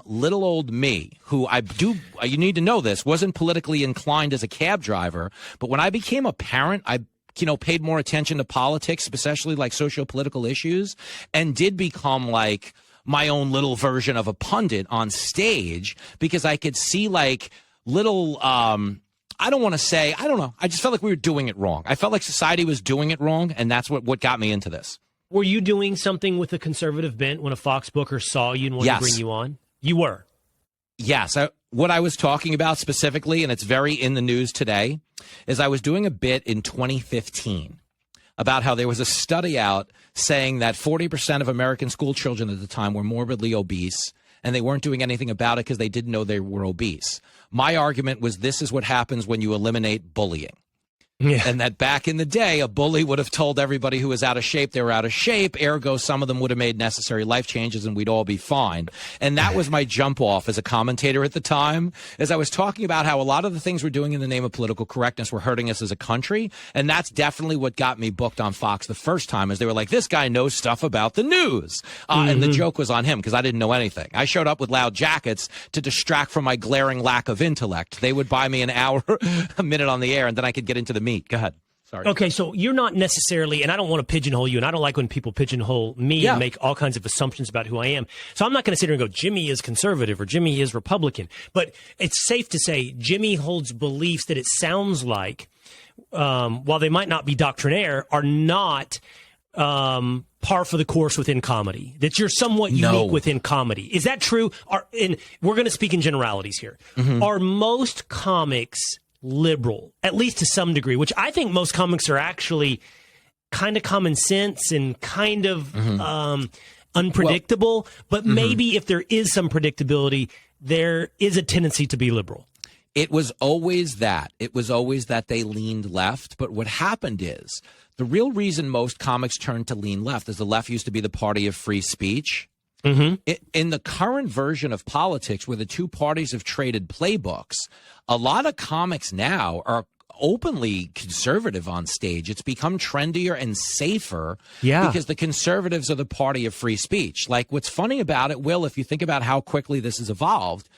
little old me, who you need to know this, wasn't politically inclined as a cab driver, but when I became a parent, I paid more attention to politics, especially like socio-political issues, and did become like my own little version of a pundit on stage, because I could see like little, I don't know. I just felt like we were doing it wrong. I felt like society was doing it wrong, and that's what got me into this. Were you doing something with a conservative bent when a Fox booker saw you and wanted to bring you on? You were? Yes. What I was talking about specifically, and it's very in the news today, is I was doing a bit in 2015 about how there was a study out saying that 40% of American school children at the time were morbidly obese, and they weren't doing anything about it because they didn't know they were obese. My argument was this is what happens when you eliminate bullying. Yeah. And that back in the day, a bully would have told everybody who was out of shape they were out of shape. Ergo, some of them would have made necessary life changes and we'd all be fine. And that was my jump off as a commentator at the time, as I was talking about how a lot of the things we're doing in the name of political correctness were hurting us as a country. And that's definitely what got me booked on Fox the first time, is they were like, this guy knows stuff about the news. And the joke was on him because I didn't know anything. I showed up with loud jackets to distract from my glaring lack of intellect. They would buy me an hour, a minute on the air, and then I could get into the meat. Go ahead. Sorry. Okay, so you're not necessarily, and I don't want to pigeonhole you, and I don't like when people pigeonhole me and make all kinds of assumptions about who I am. So I'm not going to sit here and go, Jimmy is conservative or Jimmy is Republican. But it's safe to say Jimmy holds beliefs that it sounds like, while they might not be doctrinaire, are not par for the course within comedy. That you're somewhat unique within comedy. Is that true? And we're going to speak in generalities here. Are most comics liberal, at least to some degree, which I think most comics are actually kind of common sense and kind of unpredictable, but maybe if there is some predictability, there is a tendency to be liberal. It was always that. It was always that they leaned left, but what happened is the real reason most comics turned to lean left is the left used to be the party of free speech. In the current version of politics, where the two parties have traded playbooks, a lot of comics now are openly conservative on stage. It's become trendier and safer because the conservatives are the party of free speech. Like, what's funny about it, Will, if you think about how quickly this has evolved,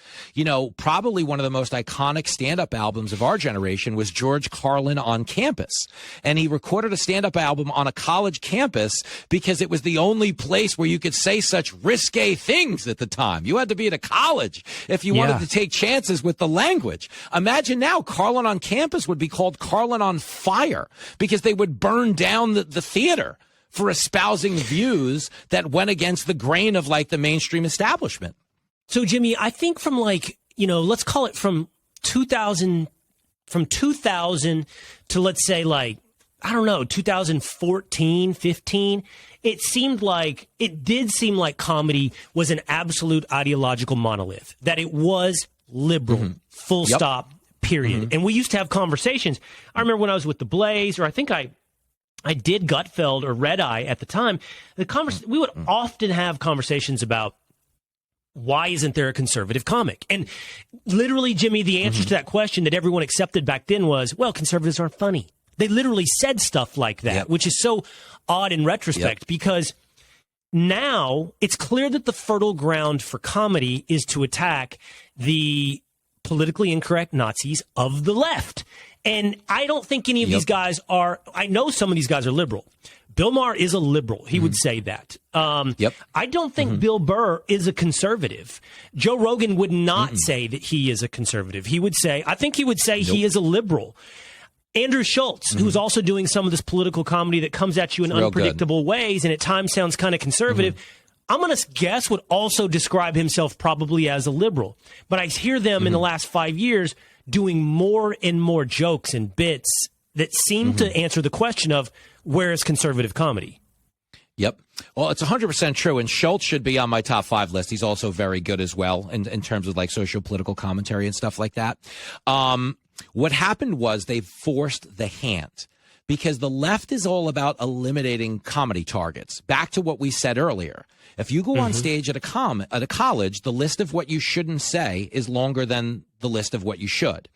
probably one of the most iconic stand-up albums of our generation was George Carlin on Campus. And he recorded a stand-up album on a college campus because it was the only place where you could say such risque things at the time. You had to be at a college if you wanted to take chances with the language. Imagine now Carlin on Campus would be called Carlin on Fire because they would burn down the theater for espousing views that went against the grain of like the mainstream establishment. So Jimmy, I think from let's call it from 2000 to let's say 2014, 15, it did seem like comedy was an absolute ideological monolith, that it was liberal, full stop. Period. And we used to have conversations. I remember when I was with the Blaze, or I think I did Gutfeld or Red Eye at the time. We would often have conversations about why isn't there a conservative comic? And literally, Jimmy, the answer to that question that everyone accepted back then was, well, conservatives aren't funny. They literally said stuff like that, which is so odd in retrospect because now it's clear that the fertile ground for comedy is to attack the politically incorrect Nazis of the left. And I don't think any of these guys are, I know some of these guys are liberal. Bill Maher is a liberal. He would say that. I don't think Bill Burr is a conservative. Joe Rogan would not say that he is a conservative. He would say, I think he would say he is a liberal. Andrew Schultz, who's also doing some of this political comedy that comes at you in unpredictable ways and at times sounds kind of conservative, I'm going to guess would also describe himself probably as a liberal. But I hear them in the last 5 years doing more and more jokes and bits that seem to answer the question of where is conservative comedy? Yep. Well, it's 100% true. And Schultz should be on my top 5 list. He's also very good as well in terms of like socio-political commentary and stuff like that. What happened was they forced the hand because the left is all about eliminating comedy targets. Back to what we said earlier. If you go on stage at a college, the list of what you shouldn't say is longer than the list of what you should.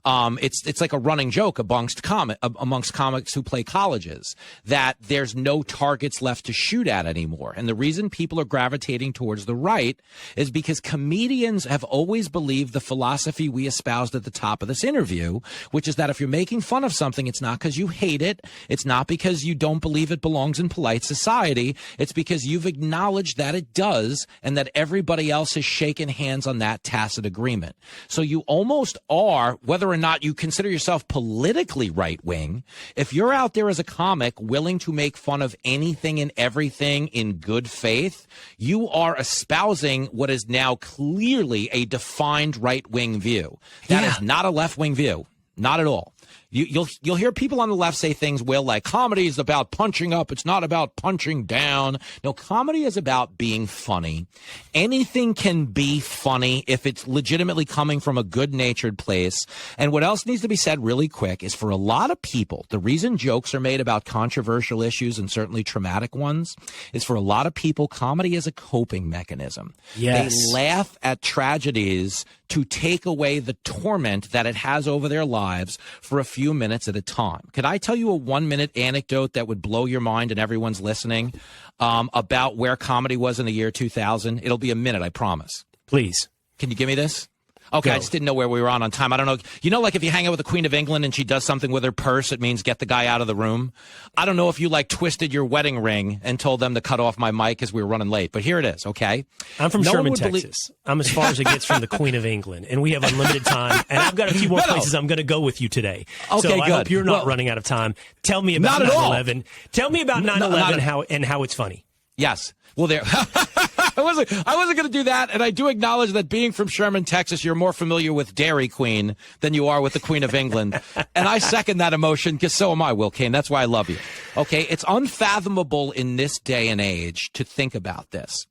It's like a running joke amongst comics who play colleges that there's no targets left to shoot at anymore. And the reason people are gravitating towards the right is because comedians have always believed the philosophy we espoused at the top of this interview, which is that if you're making fun of something, it's not because you hate it. It's not because you don't believe it belongs in polite society. It's because you've acknowledged that it does and that everybody else has shaken hands on that tacit agreement. So you almost are, whether or not you consider yourself politically right-wing, if you're out there as a comic willing to make fun of anything and everything in good faith, you are espousing what is now clearly a defined right-wing view. That is not a left-wing view. Not at all. You'll hear people on the left say things, Will, like comedy is about punching up. It's not about punching down. No, comedy is about being funny. Anything can be funny if it's legitimately coming from a good-natured place. And what else needs to be said really quick is for a lot of people, the reason jokes are made about controversial issues and certainly traumatic ones is for a lot of people, comedy is a coping mechanism. Yes. They laugh at tragedies to take away the torment that it has over their lives for a few minutes at a time. Could I tell you a 1-minute anecdote that would blow your mind and everyone's listening about where comedy was in the year 2000? It'll be a minute, I promise. Please. Can you give me this? Okay, Go. I just didn't know where we were on time. I don't know. You know, like if you hang out with the Queen of England and she does something with her purse, it means get the guy out of the room. I don't know if you like twisted your wedding ring and told them to cut off my mic because we were running late, but here it is, okay? I'm from Sherman, Texas. I'm as far as it gets from the Queen of England, and we have unlimited time, and I've got a few more places I'm going to go with you today. Okay, so I good. hope you're not running out of time. Tell me about 9/11. Tell me about 9/11 and how it's funny. Yes. Well, there. I wasn't going to do that, and I do acknowledge that being from Sherman, Texas, you're more familiar with Dairy Queen than you are with the Queen of England, and I second that emotion because so am I, Will Cain. That's why I love you. Okay, it's unfathomable in this day and age to think about this.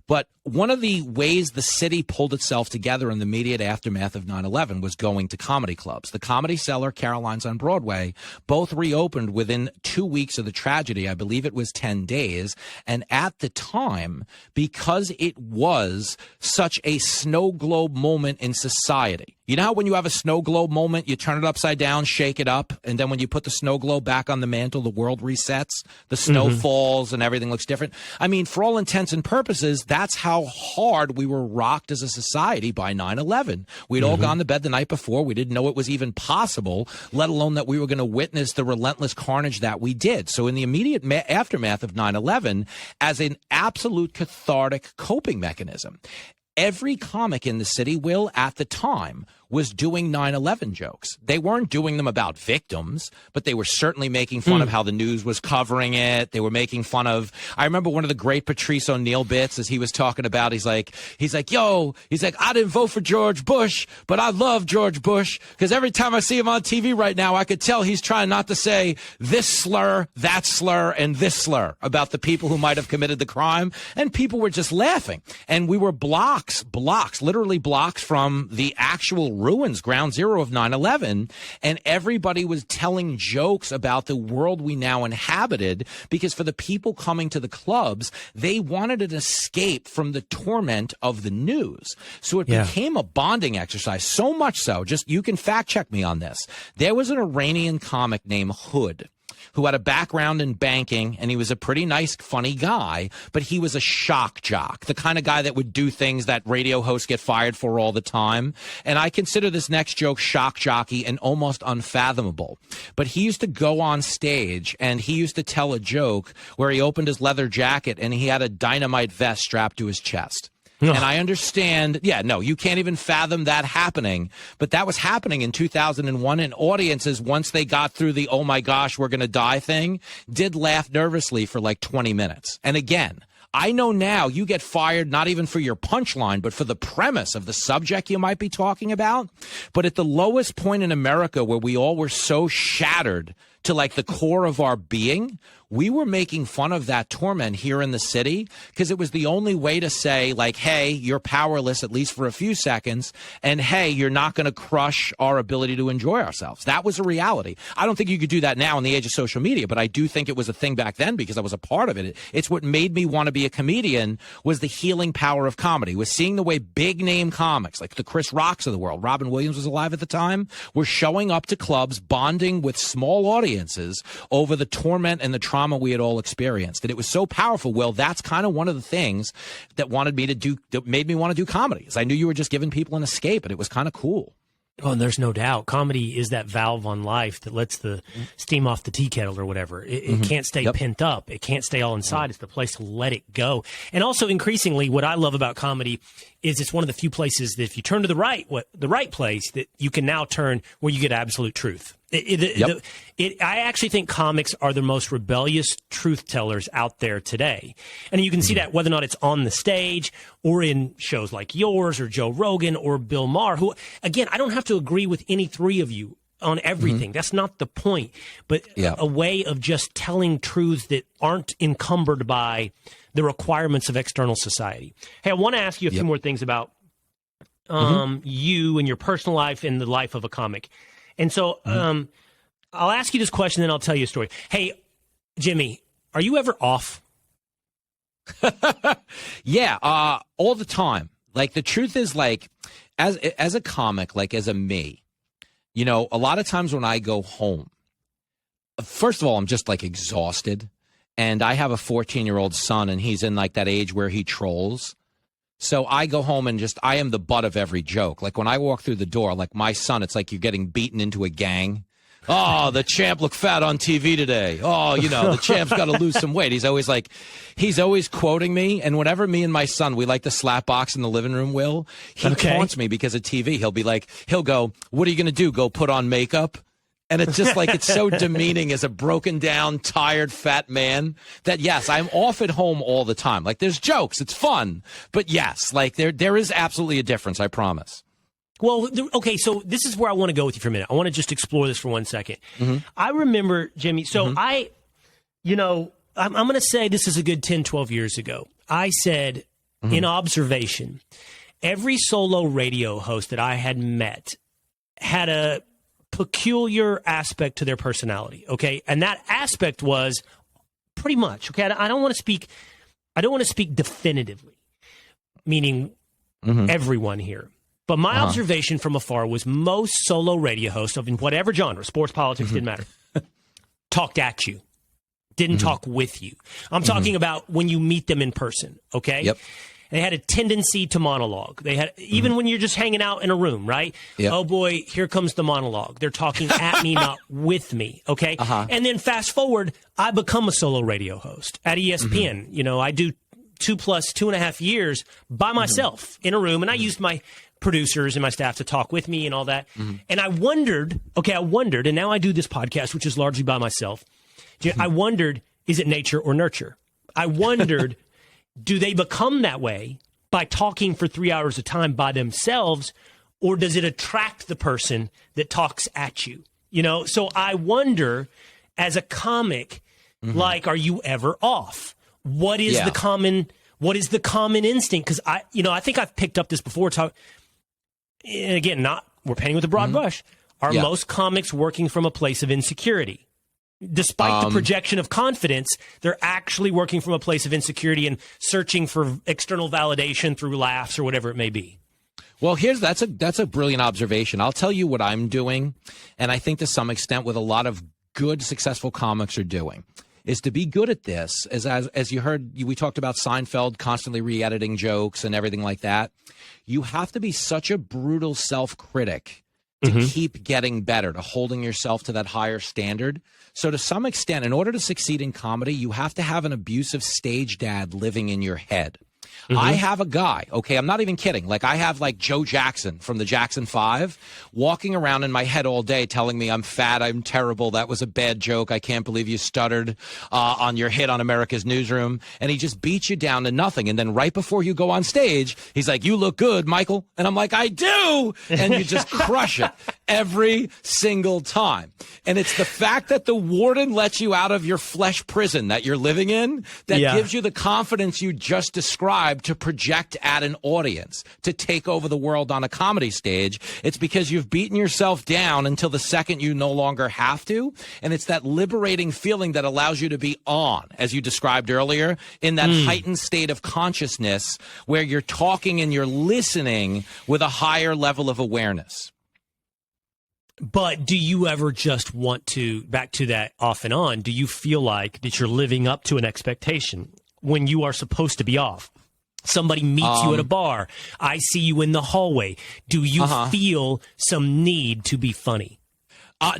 But one of the ways the city pulled itself together in the immediate aftermath of 9/11 was going to comedy clubs. The Comedy Cellar, Caroline's on Broadway, both reopened within 2 weeks of the tragedy. I believe it was 10 days. And at the time, because it was such a snow globe moment in society, you know how when you have a snow globe moment, you turn it upside down, shake it up, and then when you put the snow globe back on the mantle, the world resets, the snow falls, and everything looks different? I mean, for all intents and purposes, that's how hard we were rocked as a society by 9/11. We'd all gone to bed the night before. We didn't know it was even possible, let alone that we were going to witness the relentless carnage that we did. So in the immediate aftermath of 9/11, as an absolute cathartic coping mechanism, every comic in the city, Will, at the time, was doing 9/11 jokes. They weren't doing them about victims, but they were certainly making fun of how the news was covering it. They were making fun of, I remember one of the great Patrice O'Neill bits as he was talking about, he's like, I didn't vote for George Bush, but I love George Bush because every time I see him on TV right now, I could tell he's trying not to say this slur, that slur, and this slur about the people who might have committed the crime. And people were just laughing. And we were literally blocks from the actual ruins, ground zero of 9/11, and everybody was telling jokes about the world we now inhabited because for the people coming to the clubs, they wanted an escape from the torment of the news. So it became a bonding exercise, so much so, just you can fact check me on this. There was an Iranian comic named Hood who had a background in banking, and he was a pretty nice, funny guy, but he was a shock jock, the kind of guy that would do things that radio hosts get fired for all the time. And I consider this next joke shock jockey and almost unfathomable. But he used to go on stage, and he used to tell a joke where he opened his leather jacket, and he had a dynamite vest strapped to his chest. And I understand, you can't even fathom that happening. But that was happening in 2001, and audiences, once they got through the, oh my gosh, we're going to die thing, did laugh nervously for like 20 minutes. And again, I know now you get fired not even for your punchline, but for the premise of the subject you might be talking about. But at the lowest point in America, where we all were so shattered to like the core of our being, we were making fun of that torment here in the city because it was the only way to say, like, hey, you're powerless, at least for a few seconds, and hey, you're not going to crush our ability to enjoy ourselves. That was a reality. I don't think you could do that now in the age of social media, but I do think it was a thing back then because I was a part of it. It's what made me want to be a comedian, was the healing power of comedy, was seeing the way big name comics like the Chris Rocks of the world, Robin Williams was alive at the time, were showing up to clubs, bonding with small audiences over the torment and the trauma we had all experienced. And it was so powerful. Well, that's kind of one of the things that made me want to do comedy, is I knew you were just giving people an escape, and it was kind of cool. Oh, and there's no doubt. Comedy is that valve on life that lets the steam off the tea kettle or whatever. It can't stay pent up. It can't stay all inside. It's the place to let it go. And also, increasingly, what I love about comedy is it's one of the few places that if you turn to the right place, that you can now turn where you get absolute truth. I actually think comics are the most rebellious truth tellers out there today. And you can see that whether or not it's on the stage or in shows like yours or Joe Rogan or Bill Maher, who, again, I don't have to agree with any three of you on everything. That's not the point. But a way of just telling truths that aren't encumbered by the requirements of external society. Hey, I want to ask you a few more things about you and your personal life and the life of a comic. And so I'll ask you this question, then I'll tell you a story. Hey, Jimmy, are you ever off? All the time. Like, the truth is, like, as a comic, like as a me, you know, a lot of times when I go home, first of all, I'm just like exhausted. And I have a 14-year-old son, and he's in like that age where he trolls. So I go home and I am the butt of every joke. Like when I walk through the door, like my son, it's like you're getting beaten into a gang. Oh, the champ looked fat on TV today. Oh, you know, the champ's got to lose some weight. He's always quoting me. And whenever me and my son, we like to slap box in the living room, he taunts me because of TV. He'll go, what are you going to do? Go put on makeup? And it's just like, it's so demeaning as a broken down, tired, fat man that, yes, I'm off at home all the time. Like, there's jokes. It's fun. But yes, like there is absolutely a difference. I promise. Well, okay, so this is where I want to go with you for a minute. I want to just explore this for 1 second. I remember, Jimmy, so I'm going to say this is a good 10, 12 years ago. I said, in observation, every solo radio host that I had met had a peculiar aspect to their personality, okay? And that aspect was pretty much, okay, I don't want to speak definitively, meaning everyone here. But my observation from afar was most solo radio hosts of whatever genre, sports, politics, didn't matter, talked at you, didn't talk with you. I'm talking about when you meet them in person, okay? Yep. They had a tendency to monologue. They had, even when you're just hanging out in a room, right? Yep. Oh boy, here comes the monologue. They're talking at me, not with me, okay? And then fast forward, I become a solo radio host at ESPN. You know, I do 2.5 years by myself in a room, and I used my producers and my staff to talk with me and all that. And I wondered, and now I do this podcast, which is largely by myself. I wondered, is it nature or nurture? I wondered, do they become that way by talking for 3 hours at a time by themselves, or does it attract the person that talks at you? You know, so I wonder, as a comic, like, are you ever off? What is the common instinct? Because I think I've picked up this before. And again, we're painting with a broad brush. Are most comics working from a place of insecurity? Despite the projection of confidence, they're actually working from a place of insecurity and searching for external validation through laughs or whatever it may be. Well, that's a brilliant observation. I'll tell you what I'm doing, and I think to some extent with a lot of good, successful comics are doing is to be good at this. As you heard, we talked about Seinfeld constantly re-editing jokes and everything like that. You have to be such a brutal self-critic to keep getting better, to holding yourself to that higher standard. So to some extent, in order to succeed in comedy, you have to have an abusive stage dad living in your head. I have a guy, okay, I'm not even kidding. Like, I have like Joe Jackson from the Jackson 5 walking around in my head all day telling me I'm fat, I'm terrible, that was a bad joke, I can't believe you stuttered on your hit on America's Newsroom. And he just beats you down to nothing. And then right before you go on stage, he's like, you look good, Michael. And I'm like, I do. And you just crush it every single time. And it's the fact that the warden lets you out of your flesh prison that you're living in that gives you the confidence you just described to project at an audience, to take over the world on a comedy stage. It's because you've beaten yourself down until the second you no longer have to. And it's that liberating feeling that allows you to be on, as you described earlier, in that heightened state of consciousness where you're talking and you're listening with a higher level of awareness. But do you ever just want to, back to that off and on, do you feel like that you're living up to an expectation when you are supposed to be off? Somebody meets you at a bar. I see you in the hallway. Do you feel some need to be funny?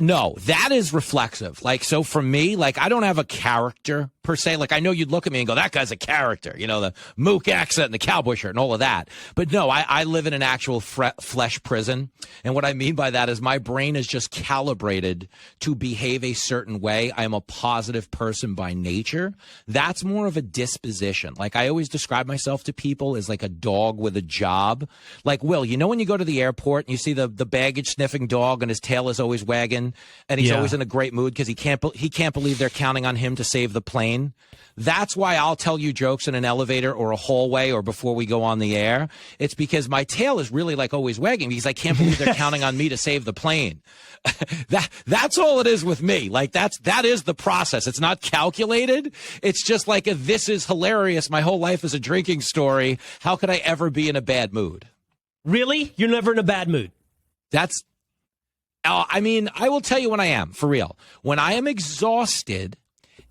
No, that is reflexive. Like, so for me, like, I don't have a character per se. Like, I know you'd look at me and go, that guy's a character, you know, the mook accent and the cowboy shirt and all of that. But no, I live in an actual flesh prison. And what I mean by that is my brain is just calibrated to behave a certain way. I am a positive person by nature. That's more of a disposition. Like, I always describe myself to people as like a dog with a job. Like, Will, you know, when you go to the airport and you see the baggage sniffing dog and his tail is always wagging, and he's always in a great mood because he can't believe they're counting on him to save the plane. That's why I'll tell you jokes in an elevator or a hallway or before we go on the air. It's because my tail is really like always wagging because I can't believe they're counting on me to save the plane. That's all it is with me. Like, that is the process. It's not calculated. It's just like this is hilarious. My whole life is a drinking story. How could I ever be in a bad mood? Really? You're never in a bad mood? I mean, I will tell you when I am, for real. When I am exhausted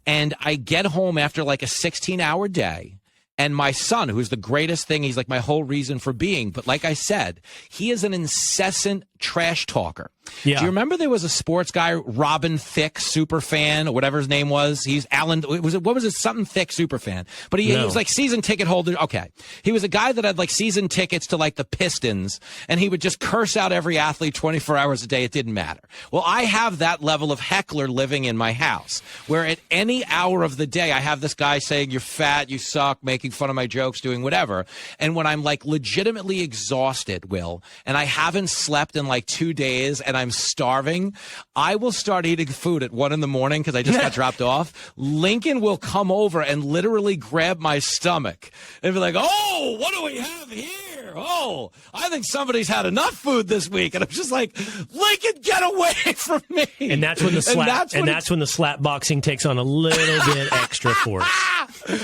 and I get home after like a 16-hour day, and my son, who's the greatest thing, he's like my whole reason for being. But like I said, he is an incessant trash talker. Yeah. Do you remember there was a sports guy, Robin Thicke, super fan, or whatever his name was? He's Alan. What was it? Something Thicke, super fan. But he was like season ticket holder. Okay. He was a guy that had like season tickets to like the Pistons, and he would just curse out every athlete 24 hours a day. It didn't matter. Well, I have that level of Heckler living in my house, where at any hour of the day, I have this guy saying, you're fat, you suck, making fun of my jokes, doing whatever. And when I'm like legitimately exhausted, Will, and I haven't slept in like 2 days, and I'm starving, I will start eating food at 1 a.m. because I just got dropped off. Lincoln will come over and literally grab my stomach and be like, oh, what do we have here? Oh, I think somebody's had enough food this week. And I'm just like, Lincoln, get away from me. And that's when the slap boxing takes on a little bit extra force.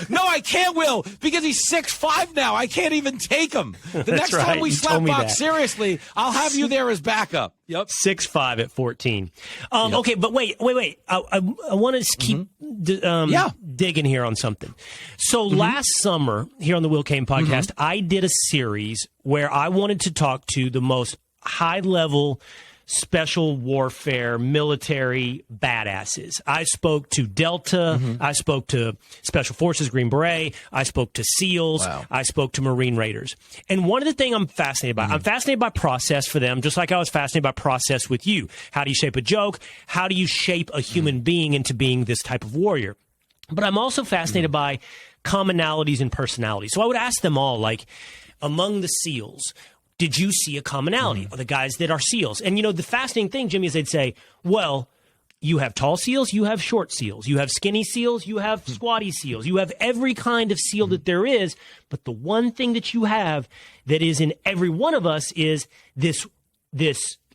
No, I can't, Will, because he's 6'5" now. I can't even take him. The next time we slap box, seriously, I'll have you there as backup. Yep. 6'5" at 14. Okay, but wait. I want to keep digging here on something. So last summer here on the Will Cain Podcast, I did a series where I wanted to talk to the most high-level special warfare military badasses. I spoke to Delta. I spoke to Special Forces, Green Beret. I spoke to SEALs. Wow. I spoke to Marine Raiders. And one of the things I'm fascinated by, I'm fascinated by process for them, just like I was fascinated by process with you. How do you shape a joke? How do you shape a human being into being this type of warrior? But I'm also fascinated by commonalities and personalities. So I would ask them all, like, among the SEALs, did you see a commonality of the guys that are SEALs? And, you know, the fascinating thing, Jimmy, is they'd say, well, you have tall SEALs, you have short SEALs, you have skinny SEALs, you have squatty SEALs, you have every kind of SEAL that there is. But the one thing that you have that is in every one of us is this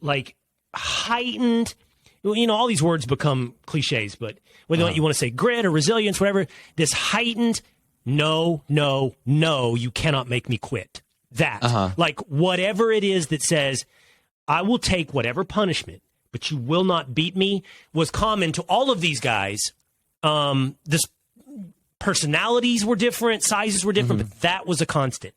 like heightened, you know, all these words become cliches, but whether you want to say grit or resilience, whatever, this heightened, no, you cannot make me quit. That, like whatever it is that says, I will take whatever punishment but you will not beat me was common to all of these guys. This personalities were different, sizes were different, but that was a constant.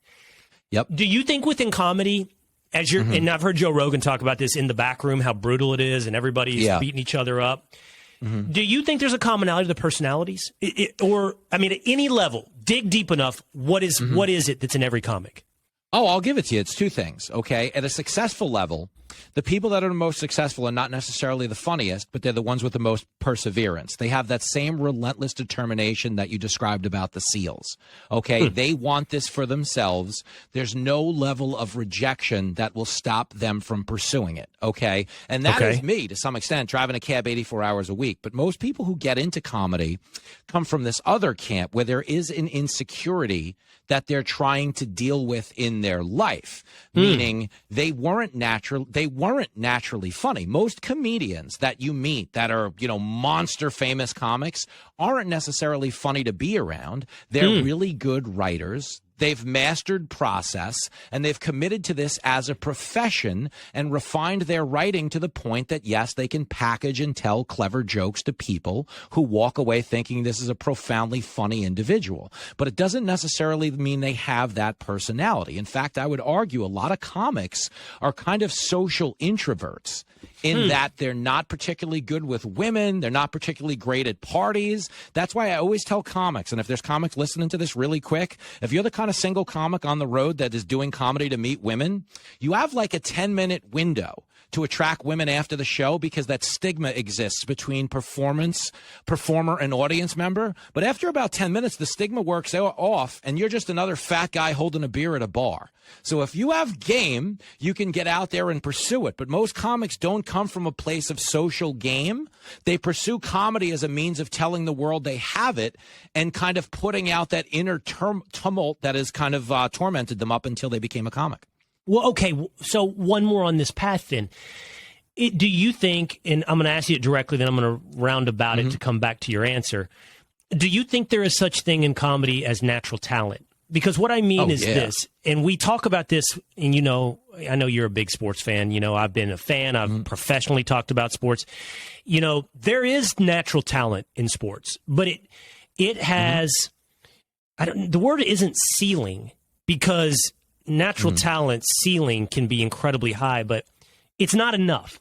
Yep. Do you think within comedy, as you're, and I've heard Joe Rogan talk about this in the back room, how brutal it is and everybody's beating each other up. Do you think there's a commonality to the personalities? Or, I mean, at any level, dig deep enough, what is it that's in every comic? Oh, I'll give it to you. It's two things, okay? At a successful level, the people that are the most successful are not necessarily the funniest, but they're the ones with the most perseverance. They have that same relentless determination that you described about the SEALs, okay? They want this for themselves. There's no level of rejection that will stop them from pursuing it, okay? And that is me, to some extent, driving a cab 84 hours a week. But most people who get into comedy come from this other camp where there is an insecurity that they're trying to deal with in their life, meaning they weren't naturally funny. Most comedians that you meet that are, monster famous comics aren't necessarily funny to be around. They're really good writers. They've mastered process, and they've committed to this as a profession and refined their writing to the point that, yes, they can package and tell clever jokes to people who walk away thinking this is a profoundly funny individual. But it doesn't necessarily mean they have that personality. In fact, I would argue a lot of comics are kind of social introverts in that they're not particularly good with women. They're not particularly great at parties. That's why I always tell comics, and if there's comics listening to this really quick, if you're the kind of single comic on the road that is doing comedy to meet women, you have like a 10-minute window to attract women after the show because that stigma exists between performer, and audience member. But after about 10 minutes, the stigma works off, and you're just another fat guy holding a beer at a bar. So if you have game, you can get out there and pursue it. But most comics don't come from a place of social game. They pursue comedy as a means of telling the world they have it and kind of putting out that inner tumult that has kind of tormented them up until they became a comic. Well, okay, so one more on this path then. Do you think, and I'm going to ask you it directly, then I'm going to round about it to come back to your answer. Do you think there is such thing in comedy as natural talent? Because what I mean is this, and we talk about this, and I know you're a big sports fan. I've been a fan. I've professionally talked about sports. There is natural talent in sports, but it has, the word isn't ceiling, because natural talent ceiling can be incredibly high, but it's not enough.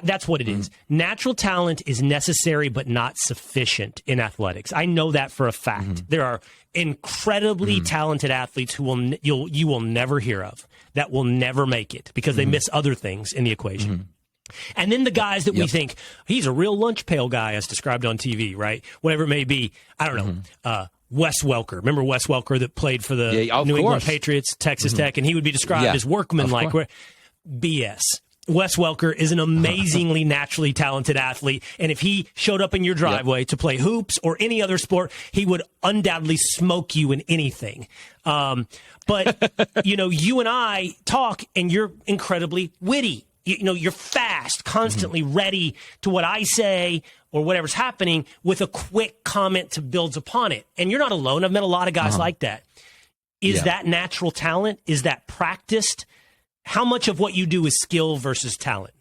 That's what it is. Natural talent is necessary, but not sufficient in athletics. I know that for a fact. There are incredibly talented athletes who you will never hear of, that will never make it because they miss other things in the equation. And then the guys that we think, he's a real lunch pail guy as described on TV, right? Whatever it may be. I don't know. Wes Welker. Remember Wes Welker that played for the New England Patriots, Texas Tech, and he would be described as workmanlike. BS. Wes Welker is an amazingly naturally talented athlete, and if he showed up in your driveway to play hoops or any other sport, he would undoubtedly smoke you in anything. But, you and I talk, and you're incredibly witty. You're fast, constantly ready to what I say or whatever's happening with a quick comment to build upon it. And you're not alone. I've met a lot of guys like that. Is that natural talent? Is that practiced? How much of what you do is skill versus talent?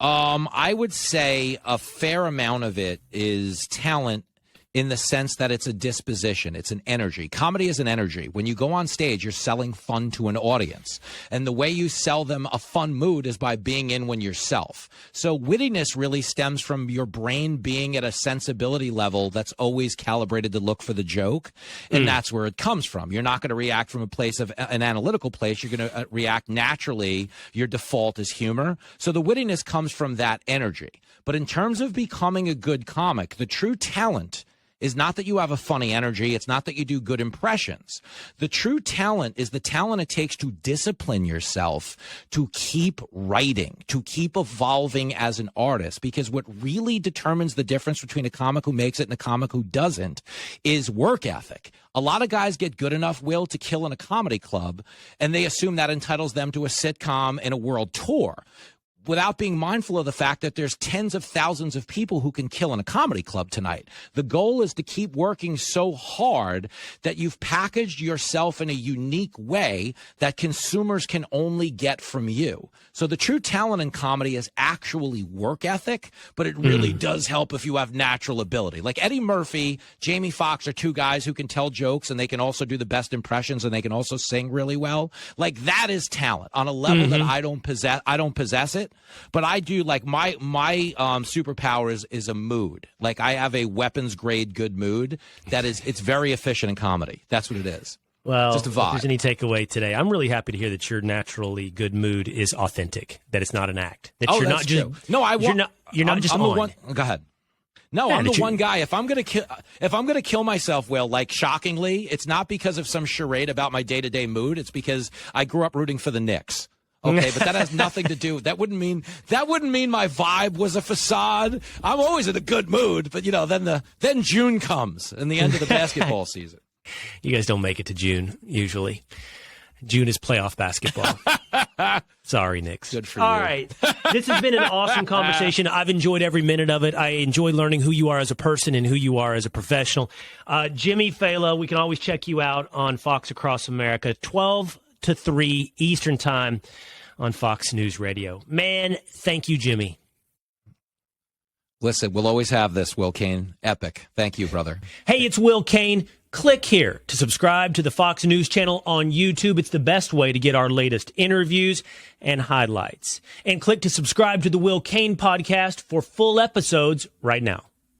I would say a fair amount of it is talent in the sense that it's a disposition. It's an energy. Comedy is an energy. When you go on stage, you're selling fun to an audience. And the way you sell them a fun mood is by being in when yourself. So wittiness really stems from your brain being at a sensibility level that's always calibrated to look for the joke. And that's where it comes from. You're not going to react from a place of an analytical place. You're going to react naturally. Your default is humor. So the wittiness comes from that energy. But in terms of becoming a good comic, the true talent is not that you have a funny energy. It's not that you do good impressions. The true talent is the talent it takes to discipline yourself, to keep writing, to keep evolving as an artist. Because what really determines the difference between a comic who makes it and a comic who doesn't is work ethic. A lot of guys get good enough, Will, to kill in a comedy club, and they assume that entitles them to a sitcom and a world tour. without being mindful of the fact that there's tens of thousands of people who can kill in a comedy club tonight. The goal is to keep working so hard that you've packaged yourself in a unique way that consumers can only get from you. So the true talent in comedy is actually work ethic, but it really does help if you have natural ability. Like Eddie Murphy, Jamie Foxx are two guys who can tell jokes and they can also do the best impressions and they can also sing really well. Like that is talent on a level that I don't possess it. But I do. Like my superpower is a mood. Like I have a weapons grade good mood it's very efficient in comedy. That's what it is. Well, just a vibe. If there's any takeaway today, I'm really happy to hear that your naturally good mood is authentic. That it's not an act. That you're not just. True. No, You're not just on. One, go ahead. No, I'm the one guy. If I'm gonna kill myself, Will, like shockingly, it's not because of some charade about my day-to-day mood. It's because I grew up rooting for the Knicks. Okay, but that has nothing to do. That wouldn't mean my vibe was a facade. I'm always in a good mood, but then June comes and the end of the basketball season. You guys don't make it to June usually. June is playoff basketball. Sorry, Knicks. Good for you. All right. This has been an awesome conversation. I've enjoyed every minute of it. I enjoy learning who you are as a person and who you are as a professional. Jimmy Failla, we can always check you out on Fox Across America, 12 to 3 Eastern Time on Fox News Radio. Man, thank you, Jimmy. Listen, we'll always have this, Will Cain. Epic. Thank you, brother. Hey, it's Will Cain. Click here to subscribe to the Fox News channel on YouTube. It's the best way to get our latest interviews and highlights. And click to subscribe to the Will Cain Podcast for full episodes right now.